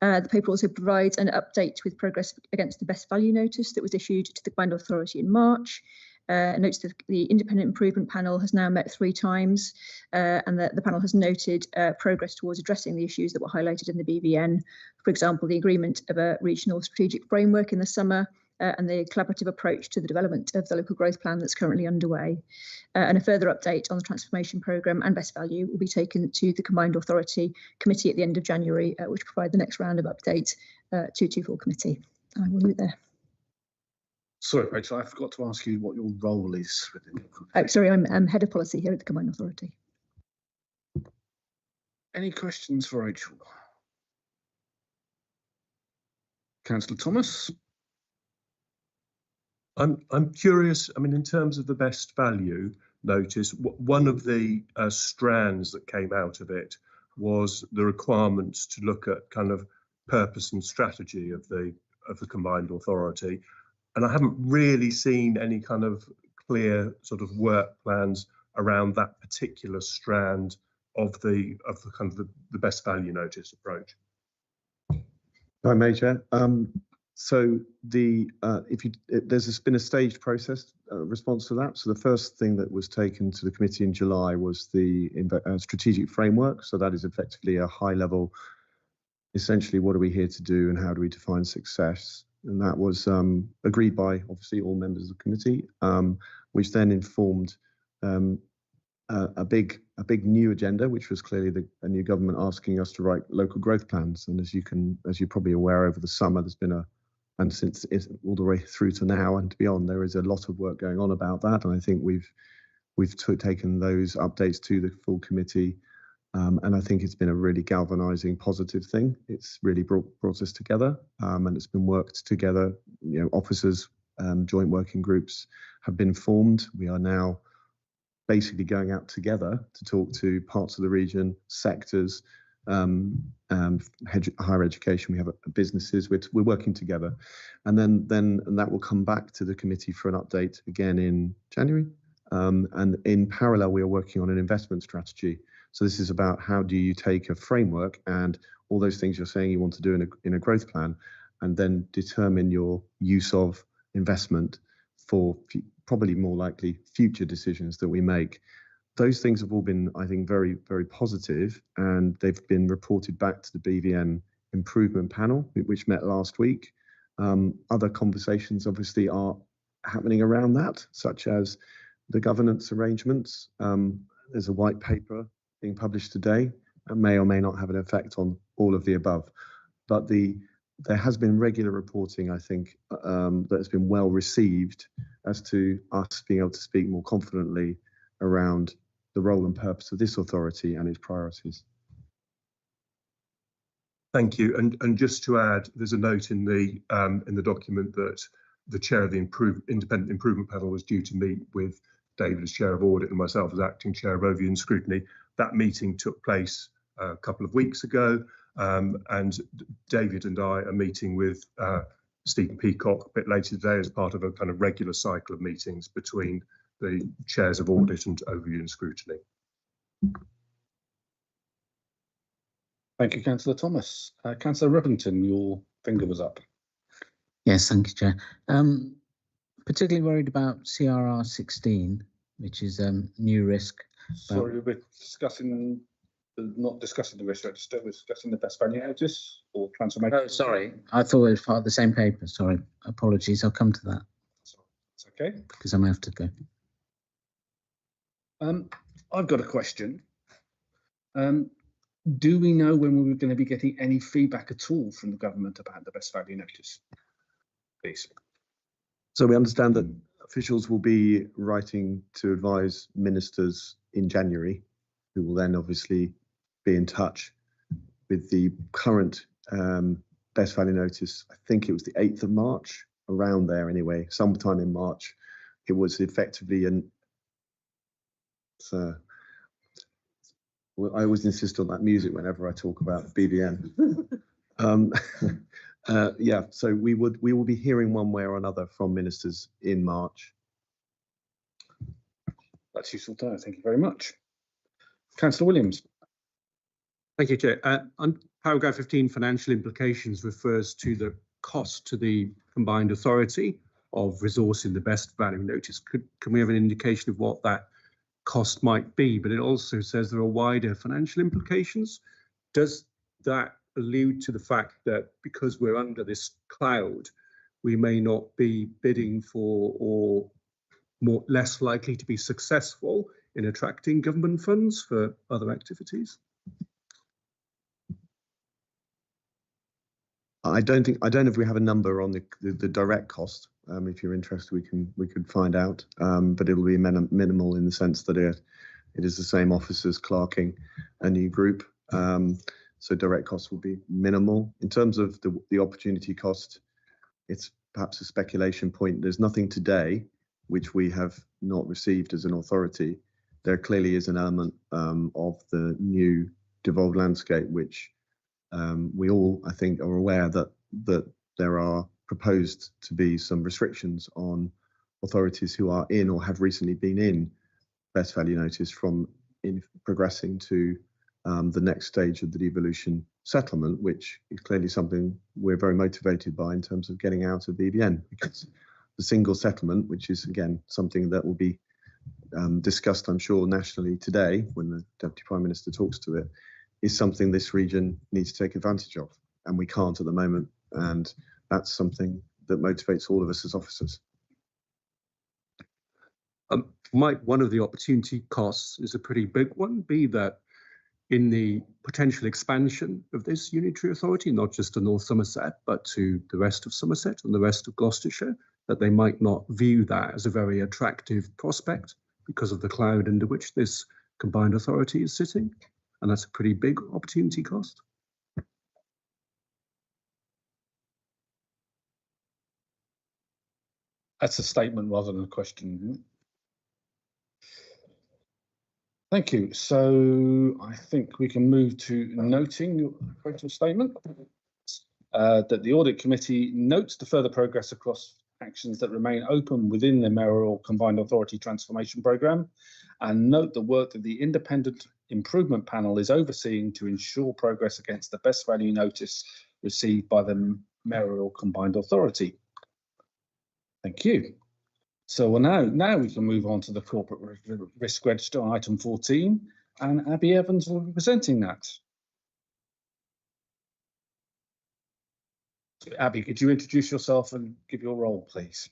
The paper also provides an update with progress against the best value notice that was issued to the Combined Authority in March. Notes that the Independent Improvement Panel has now met 3 times, and that the panel has noted progress towards addressing the issues that were highlighted in the BVN. For example, the agreement of a regional strategic framework in the summer, and the collaborative approach to the development of the local growth plan that's currently underway. And a further update on the transformation programme and best value will be taken to the Combined Authority Committee at the end of January, which provide the next round of update to full committee. I will leave it there. Sorry, Rachel, I forgot to ask you what your role is within it. Oh, sorry, I'm Head of Policy here at the Combined Authority. Any questions for Rachel? Councillor Thomas? I'm curious, I mean, in terms of the best value notice, one of the strands that came out of it was the requirements to look at kind of purpose and strategy of the Combined Authority. And I haven't really seen any kind of clear sort of work plans around that particular strand of the kind of the best value notice approach. Hi, Major. So there's been a staged process response to that. So the first thing that was taken to the committee in July was the strategic framework. So that is effectively a high level, essentially, what are we here to do and how do we define success? And that was agreed by obviously all members of the committee, which then informed a big new agenda, which was clearly a new government asking us to write local growth plans. And as you're probably aware, over the summer there's been and since it's all the way through to now and beyond, there is a lot of work going on about that. And I think we've taken those updates to the full committee, and I think it's been a really galvanising, positive thing. It's really brought us together, and it's been worked together. You know, officers, joint working groups have been formed. We are now basically going out together to talk to parts of the region, sectors, higher education. We have businesses. We're working together, and then that will come back to the committee for an update again in January. And in parallel, we are working on an investment strategy. So this is about how do you take a framework and all those things you're saying you want to do in a growth plan, and then determine your use of investment for probably more likely future decisions that we make. Those things have all been, I think, very, very positive, and they've been reported back to the BVN improvement panel, which met last week. Other conversations obviously are happening around that, such as the governance arrangements. There's a white paper being published today and may or may not have an effect on all of the above. But there has been regular reporting, I think, that has been well received as to us being able to speak more confidently around the role and purpose of this authority and its priorities. Thank you. And just to add, there's a note in the document that the chair of the independent improvement panel was due to meet with David as chair of audit and myself as acting chair of overview and scrutiny. That meeting took place a couple of weeks ago, and David and I are meeting with Stephen Peacock a bit later today as part of a kind of regular cycle of meetings between the chairs of audit and overview and scrutiny. Thank you, Councillor Thomas. Councillor Rivington, your finger was up. Yes, thank you, Chair. Particularly worried about CRR 16, which is new risk. Sorry, we're discussing, not discussing the risk register, we're discussing the best value notice or transformation. Oh, sorry, I thought it was part of the same paper. Sorry, apologies. I'll come to that. It's okay. Because I'm going to have to go. I've got a question. Do we know when we're going to be getting any feedback at all from the government about the best value notice? Please. So we understand that officials will be writing to advise ministers in January, who will then obviously be in touch with the current best value notice. I think it was the 8th of March, around there anyway, sometime in March. It was effectively I always insist on that music whenever I talk about BVN. Yeah, so we will be hearing one way or another from ministers in March. That's useful to know. Thank you very much. Councillor Williams. Thank you, Chair. On paragraph 15, financial implications refers to the cost to the combined authority of resourcing the best value notice. Can we have an indication of what that cost might be? But it also says there are wider financial implications. Does that allude to the fact that because we're under this cloud, we may not be bidding for or less likely to be successful in attracting government funds for other activities? I don't know if we have a number on the direct cost. If you're interested, we could find out, but it'll be minimal in the sense that it is the same officers clerking a new group. So direct costs will be minimal. In terms of the opportunity cost, it's perhaps a speculation point. There's nothing today which we have not received as an authority. There clearly is an element of the new devolved landscape, which we all, I think, are aware that there are proposed to be some restrictions on authorities who are in or have recently been in best value notice from progressing to the next stage of the devolution settlement, which is clearly something we're very motivated by in terms of getting out of BVN, because the single settlement, which is again something that will be discussed, I'm sure, nationally today when the Deputy Prime Minister talks to it, is something this region needs to take advantage of, and we can't at the moment, and that's something that motivates all of us as officers. Might one of the opportunity costs is a pretty big one be that in the potential expansion of this unitary authority, not just to North Somerset, but to the rest of Somerset and the rest of Gloucestershire, that they might not view that as a very attractive prospect because of the cloud under which this combined authority is sitting. And that's a pretty big opportunity cost. That's a statement rather than a question. Thank you. So I think we can move to noting your quotal statement. That the Audit Committee notes the further progress across actions that remain open within the Mayoral Combined Authority Transformation Programme, and note the work that the Independent Improvement Panel is overseeing to ensure progress against the best value notice received by the Mayoral Combined Authority. Thank you. So well, now we can move on to the Corporate Risk Register on item 14, and Abby Evans will be presenting that. Abby, could you introduce yourself and give your role, please?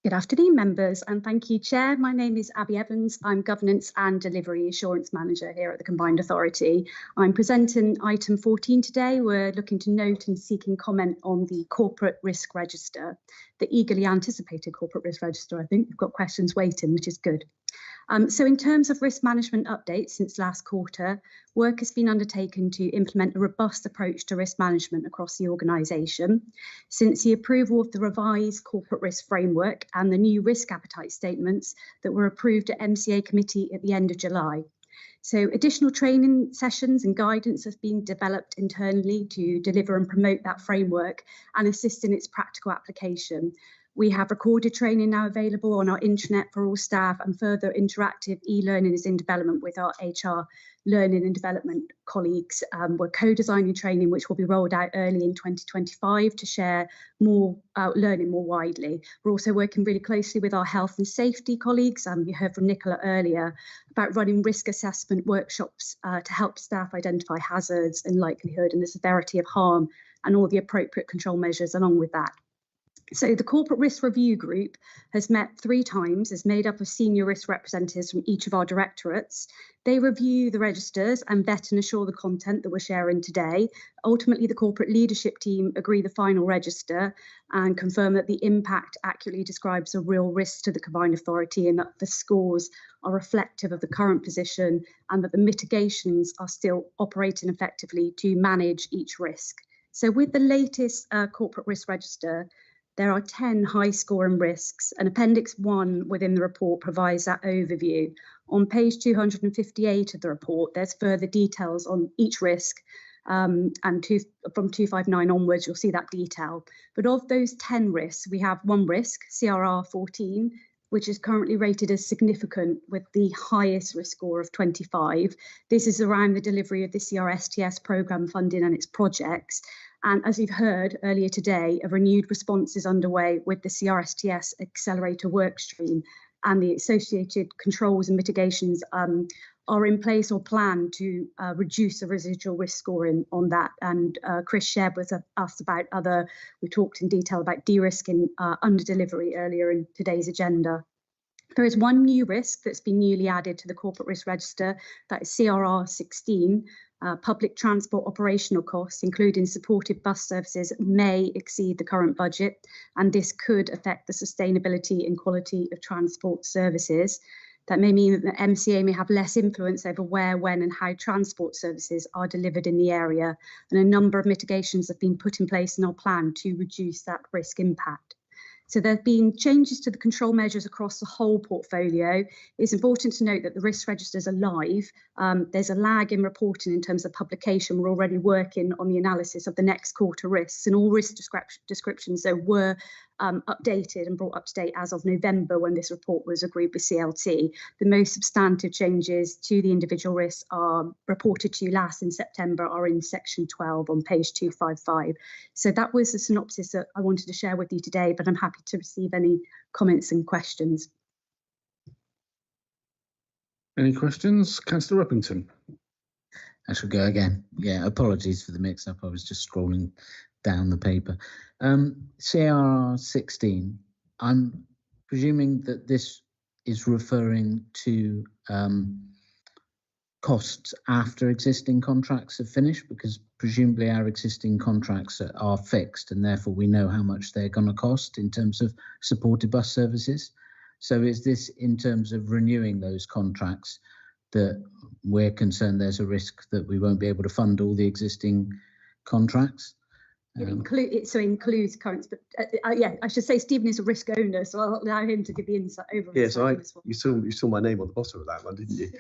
Good afternoon, members, and thank you, Chair. My name is Abby Evans. I'm Governance and Delivery Assurance Manager here at the Combined Authority. I'm presenting item 14 today. We're looking to note and seeking comment on the Corporate Risk Register, the eagerly anticipated Corporate Risk Register. I think we've got questions waiting, which is good. So in terms of risk management updates since last quarter, work has been undertaken to implement a robust approach to risk management across the organisation. Since the approval of the revised corporate risk framework and the new risk appetite statements that were approved at MCA committee at the end of July. So additional training sessions and guidance have been developed internally to deliver and promote that framework and assist in its practical application. We have recorded training now available on our intranet for all staff, and further interactive e-learning is in development with our HR learning and development colleagues. We're co-designing training which will be rolled out early in 2025 to share more learning more widely. We're also working really closely with our health and safety colleagues. You heard from Nicola earlier about running risk assessment workshops to help staff identify hazards and likelihood and the severity of harm and all the appropriate control measures along with that. So the Corporate Risk Review Group has met 3 times, is made up of senior risk representatives from each of our directorates. They review the registers and vet and assure the content that we're sharing today. Ultimately, the corporate leadership team agree the final register and confirm that the impact accurately describes a real risk to the combined authority and that the scores are reflective of the current position and that the mitigations are still operating effectively to manage each risk. So with the latest corporate risk register, there are 10 high-scoring risks, and Appendix 1 within the report provides that overview. On page 258 of the report, there's further details on each risk, and from 259 onwards, you'll see that detail. But of those 10 risks, we have one risk, CRR 14, which is currently rated as significant with the highest risk score of 25. This is around the delivery of the CRSTS programme funding and its projects. And as you've heard earlier today, a renewed response is underway with the CRSTS Accelerator workstream, and the associated controls and mitigations are in place or planned to reduce the residual risk scoring on that. And Chris shared with us about we talked in detail about de-risking under delivery earlier in today's agenda. There is one new risk that's been newly added to the Corporate Risk Register, that is CRR 16. Public transport operational costs, including supported bus services, may exceed the current budget, and this could affect the sustainability and quality of transport services. That may mean that the MCA may have less influence over where, when and how transport services are delivered in the area, and a number of mitigations have been put in place in our plan to reduce that risk impact. So there have been changes to the control measures across the whole portfolio. It's important to note that the risk registers are live. There's a lag in reporting in terms of publication. We're already working on the analysis of the next quarter risks, and all risk descriptions were updated and brought up to date as of November when this report was agreed with CLT. The most substantive changes to the individual risks are reported to you last in September are in section 12 on page 255. So that was the synopsis that I wanted to share with you today, but I'm happy to receive any comments and questions. Any questions? Councillor Uppington. I shall go again. Yeah, apologies for the mix-up. I was just scrolling down the paper. CR16, I'm presuming that this is referring to costs after existing contracts have finished, because presumably our existing contracts are fixed and therefore we know how much they're going to cost in terms of supported bus services. So is this in terms of renewing those contracts that we're concerned there's a risk that we won't be able to fund all the existing contracts? It includes current, but yeah, I should say Stephen is a risk owner, so I'll allow him to give the insight over. Yes, you saw my name on the bottom of that one, didn't you?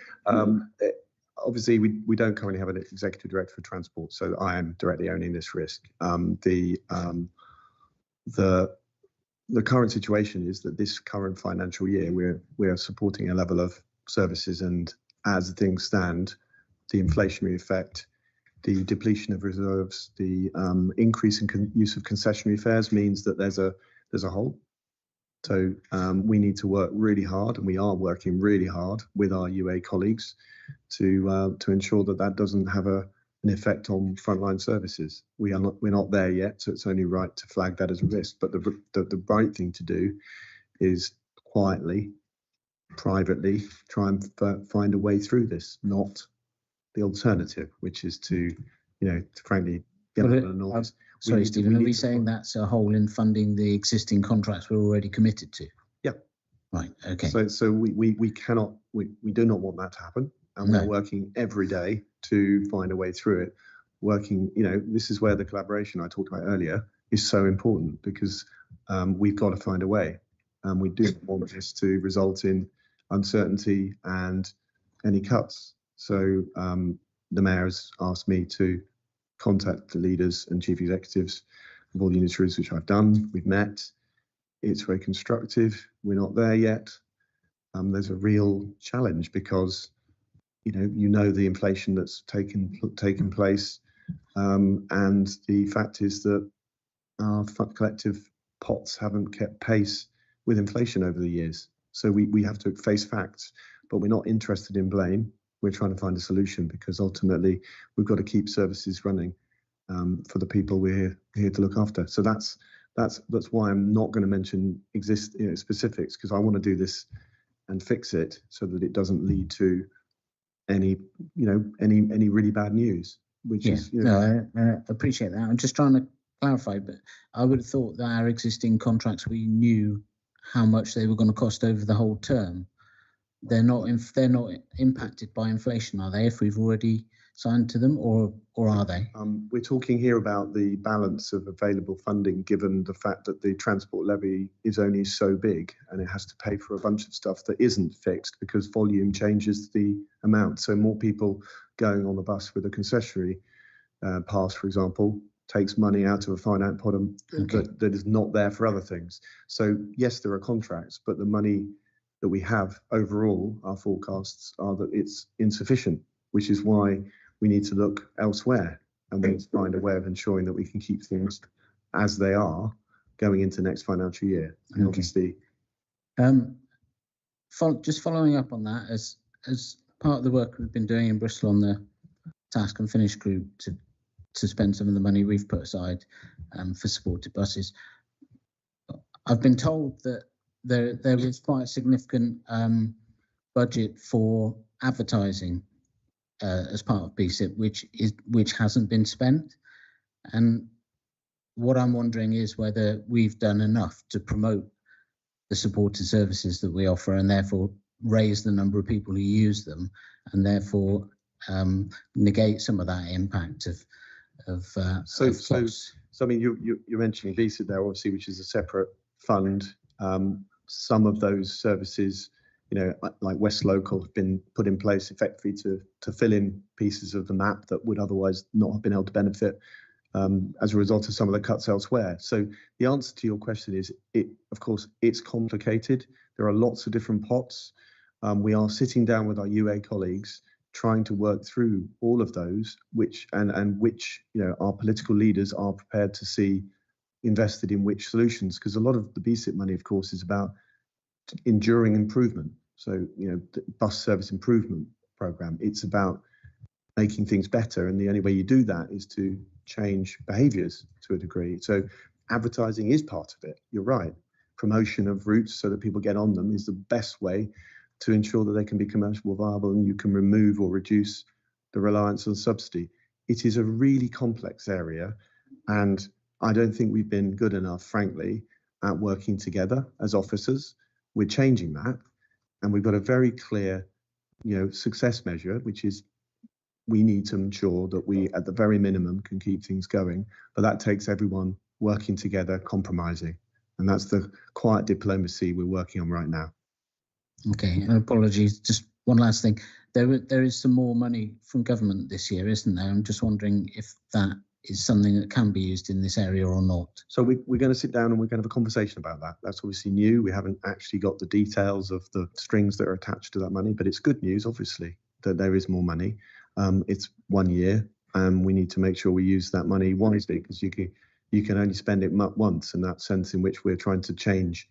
Obviously, we don't currently have an executive director for transport, so I am directly owning this risk. The current situation is that this current financial year we're supporting a level of services, and as things stand, the inflationary effect, the depletion of reserves, the increase in use of concessionary fares means that there's a hole. So we need to work really hard, and we are working really hard with our UA colleagues to ensure that that doesn't have an effect on frontline services. We're not there yet, so it's only right to flag that as a risk. But the right thing to do is quietly, privately, try and find a way through this, not the alternative, which is to frankly get an noise. Sorry, Stephen, are we saying that's a hole in funding the existing contracts we're already committed to? Yeah. Right. Okay. So we do not want that to happen, and we're working every day to find a way through it. This is where the collaboration I talked about earlier is so important, because we've got to find a way, and we do want this to result in uncertainty and any cuts. So the mayor has asked me to contact the leaders and chief executives of all the industries, which I've done. We've met. It's very constructive. We're not there yet. There's a real challenge because the inflation that's taken place, and the fact is that our collective pots haven't kept pace with inflation over the years. So we have to face facts, but we're not interested in blame. We're trying to find a solution, because ultimately we've got to keep services running for the people we're here to look after. So that's why I'm not going to mention specifics, because I want to do this and fix it so that it doesn't lead to any really bad news. Which is no, I appreciate that. I'm just trying to clarify, but I would have thought that our existing contracts, we knew how much they were going to cost over the whole term. They're not impacted by inflation, are they? If we've already signed to them, or are they? We're talking here about the balance of available funding, given the fact that the transport levy is only so big, and it has to pay for a bunch of stuff that isn't fixed because volume changes the amount. So more people going on the bus with a concessionary pass, for example, takes money out of a finance pot that is not there for other things. So yes, there are contracts, but the money that we have overall, our forecasts are that it's insufficient, which is why we need to look elsewhere, and we need to find a way of ensuring that we can keep things as they are going into next financial year. And obviously, just following up on that, as part of the work we've been doing in Bristol on the task and finish group to spend some of the money we've put aside for supported buses, I've been told that there was quite a significant budget for advertising as part of BSIP, which hasn't been spent. And what I'm wondering is whether we've done enough to promote the supported services that we offer, and therefore raise the number of people who use them, and therefore negate some of that impact of costs. So I mean, you're mentioning BSIP there, obviously, which is a separate fund. Some of those services, like West Local, have been put in place effectively to fill in pieces of the map that would otherwise not have been able to benefit. as a result of some of the cuts elsewhere. So the answer to your question is, of course, it's complicated. There are lots of different pots. We are sitting down with our UA colleagues, trying to work through all of those, which our political leaders are prepared to see invested in which solutions, because a lot of the BSIP money, of course, is about enduring improvement. So, the bus service improvement program, it's about making things better. And the only way you do that is to change behaviours to a degree. So advertising is part of it. You're right. Promotion of routes so that people get on them is the best way to ensure that they can be commercially viable and you can remove or reduce the reliance on subsidy. It is a really complex area, and I don't think we've been good enough, frankly, at working together as officers. We're changing that, and we've got a very clear, success measure, which is we need to ensure that we, at the very minimum, can keep things going. But that takes everyone working together, compromising, and that's the quiet diplomacy we're working on right now. Okay, apologies. Just one last thing. There is some more money from government this year, isn't there? I'm just wondering if that is something that can be used in this area or not. So we're going to sit down and we're going to have a conversation about that. That's obviously new. We haven't actually got the details of the strings that are attached to that money, but it's good news, obviously, that there is more money. It's 1 year, and we need to make sure we use that money wisely, because you can only spend it once, and that sense in which we're trying to change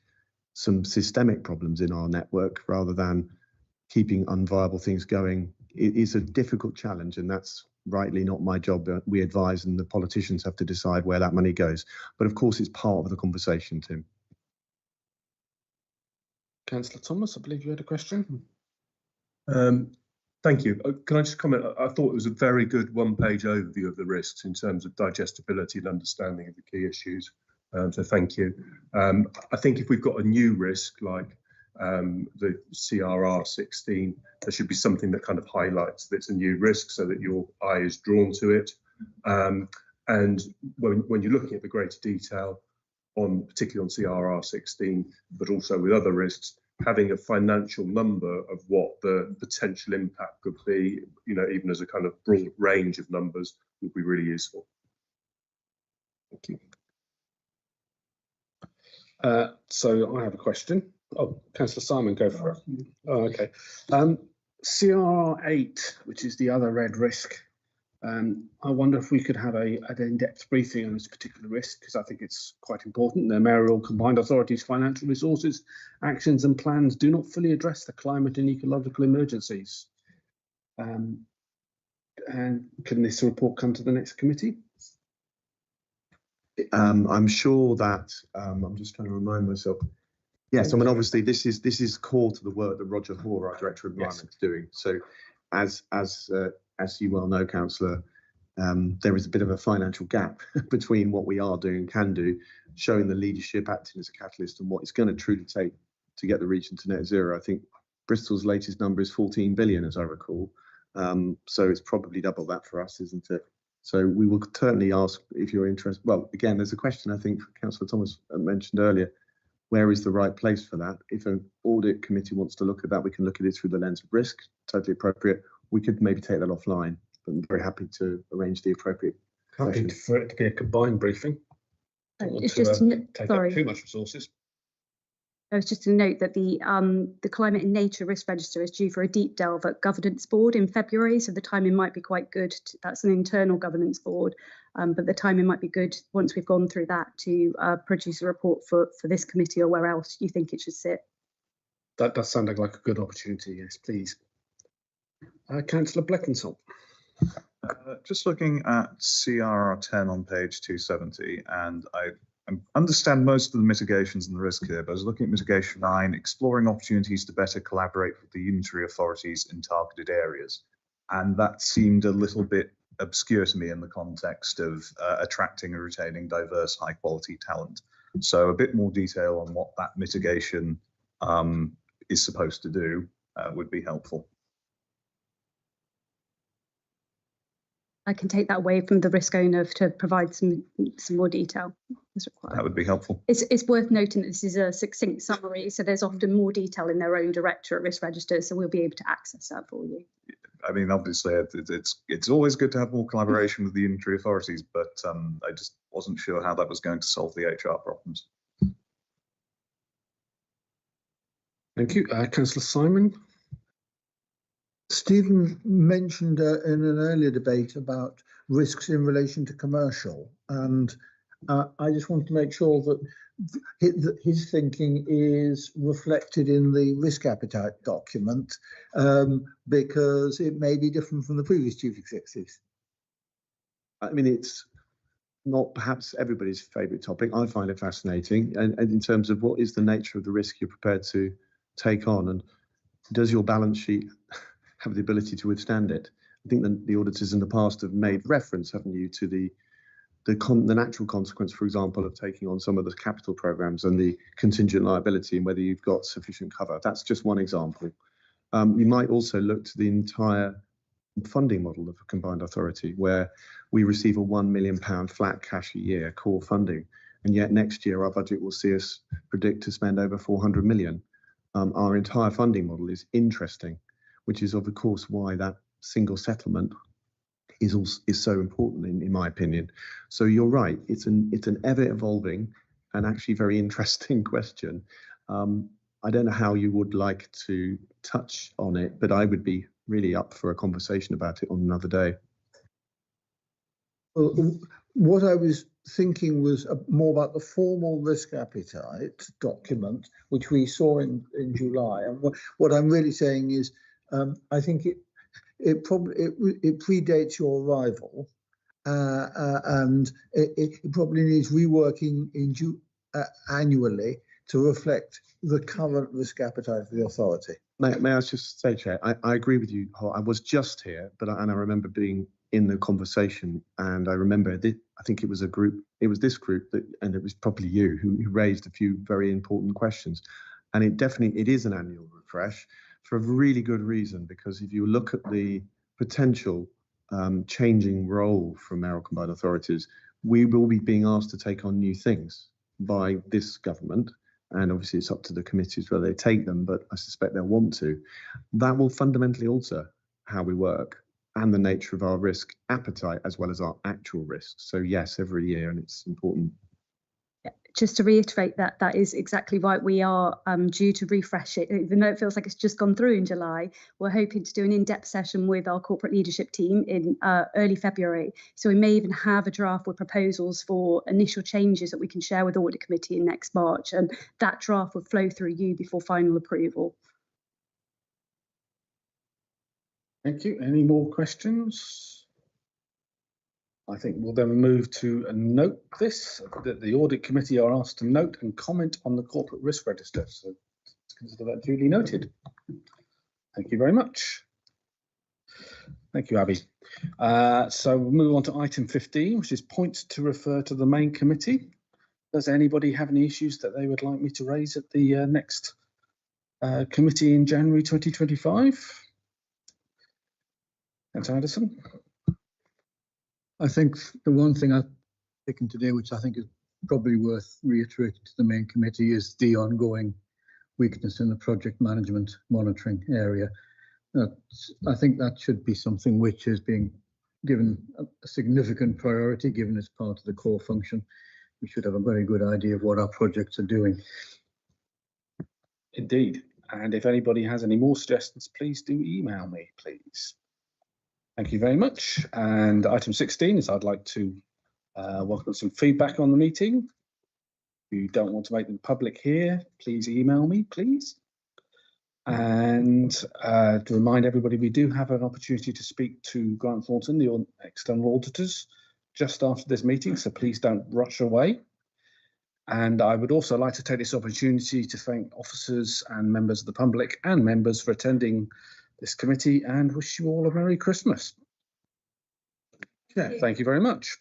some systemic problems in our network rather than keeping unviable things going. It is a difficult challenge, and that's rightly not my job. We advise, and the politicians have to decide where that money goes. But of course, it's part of the conversation, Tim. Councillor Thomas, I believe you had a question. Thank you. Can I just comment? I thought it was a very good one-page overview of the risks in terms of digestibility and understanding of the key issues. So thank you. I think if we've got a new risk like the CRR16, there should be something that kind of highlights that it's a new risk so that your eye is drawn to it. And when you're looking at the greater detail particularly on CRR16, but also with other risks, having a financial number of what the potential impact could be, even as a kind of broad range of numbers, would be really useful. Thank you. So I have a question. Oh, Councillor Simon, go for it. Oh, okay. CRR8, which is the other red risk. I wonder if we could have an in-depth briefing on this particular risk, because I think it's quite important. The mayoral combined authorities' financial resources, actions and plans do not fully address the climate and ecological emergencies. And can this report come to the next committee? I'm sure that I'm just trying to remind myself. Yes, I mean, obviously this is core to the work that Roger Hoare, our Director of Environment, is doing. So as you well know, Councillor, there is a bit of a financial gap between what we are doing and can do, showing the leadership, acting as a catalyst, and what it's going to truly take to get the region to net zero. I think Bristol's latest number is 14 billion, as I recall. So it's probably double that for us, isn't it? So we will certainly ask if you're interested. Well, again, there's a question I think Councillor Thomas mentioned earlier. Where is the right place for that? If an audit committee wants to look at that, we can look at it through the lens of risk, totally appropriate. We could maybe take that offline, but I'm very happy to arrange the appropriate. Happy for it to be a combined briefing. It's just take up too much resources. I was just to note that the Climate and Nature Risk Register is due for a deep delve at Governance Board in February, so the timing might be quite good. That's an internal governance board, but the timing might be good once we've gone through that to produce a report for this committee or where else you think it should sit. That does sound like a good opportunity, yes, please. Councillor Bleckenshall. Just looking at CRR10 on page 270, and I understand most of the mitigations and the risk here, but I was looking at mitigation 9, exploring opportunities to better collaborate with the unitary authorities in targeted areas. And that seemed a little bit obscure to me in the context of attracting and retaining diverse, high quality talent. So a bit more detail on what that mitigation is supposed to do would be helpful. I can take that away from the risk owner to provide some more detail as required. That would be helpful. It's worth noting that this is a succinct summary, so there's often more detail in their own directorate risk register, so we'll be able to access that for you. I mean, obviously, it's always good to have more collaboration with the unitary authorities, but I just wasn't sure how that was going to solve the HR problems. Thank you. Councillor Simon. Stephen mentioned in an earlier debate about risks in relation to commercial, and I just want to make sure that his thinking is reflected in the risk appetite document, because it may be different from the previous chief executives. I mean, it's not perhaps everybody's favourite topic. I find it fascinating, and in terms of what is the nature of the risk you're prepared to take on, and does your balance sheet have the ability to withstand it? I think the auditors in the past have made reference, haven't you, to the natural consequence, for example, of taking on some of the capital programs and the contingent liability, and whether you've got sufficient cover. That's just one example. You might also look to the entire funding model of a combined authority, where we receive a £1 million flat cash a year core funding, and yet next year our budget will see us predict to spend over 400 million. Our entire funding model is interesting, which is of course why that single settlement is so important in my opinion. So you're right, it's an ever evolving and actually very interesting question. I don't know how you would like to touch on it, but I would be really up for a conversation about it on another day. Well, what I was thinking was more about the formal risk appetite document, which we saw in July. And what I'm really saying is, I think it predates your arrival, and it probably needs reworking annually to reflect the current risk appetite of the authority. May I just say, Chair, I agree with you. I was just here, and I remember being in the conversation, and I remember I think it was this group and it was probably you who raised a few very important questions. And it is an annual refresh for a really good reason, because if you look at the potential changing role from our combined authorities, we will be being asked to take on new things by this government. And obviously it's up to the committees whether they take them, but I suspect they'll want to. That will fundamentally alter how we work and the nature of our risk appetite as well as our actual risks. So yes, every year, and it's important. Just to reiterate that is exactly right. We are due to refresh it, even though it feels like it's just gone through in July. We're hoping to do an in-depth session with our corporate leadership team in early February. So we may even have a draft with proposals for initial changes that we can share with the Audit Committee in next March. And that draft will flow through you before final approval. Thank you. Any more questions? I think we'll then move to note this, that the Audit Committee are asked to note and comment on the corporate risk register. So let's consider that duly noted. Thank you very much. Thank you, Abby. So we'll move on to item 15, which is points to refer to the main committee. Does anybody have any issues that they would like me to raise at the next committee in January 2025? Councillor Anderson. I think the one thing I've taken today, which I think is probably worth reiterating to the main committee, is the ongoing weakness in the project management monitoring area. I think that should be something which is being given a significant priority, given as part of the core function. We should have a very good idea of what our projects are doing. Indeed. And if anybody has any more suggestions, please do email me, please. Thank you very much. And item 16 is I'd like to welcome some feedback on the meeting. If you don't want to make them public here, please email me, please. And to remind everybody, we do have an opportunity to speak to Grant Thornton, the external auditors, just after this meeting, so please don't rush away. And I would also like to take this opportunity to thank officers and members of the public and members for attending this committee and wish you all a Merry Christmas. Yeah, thank you very much.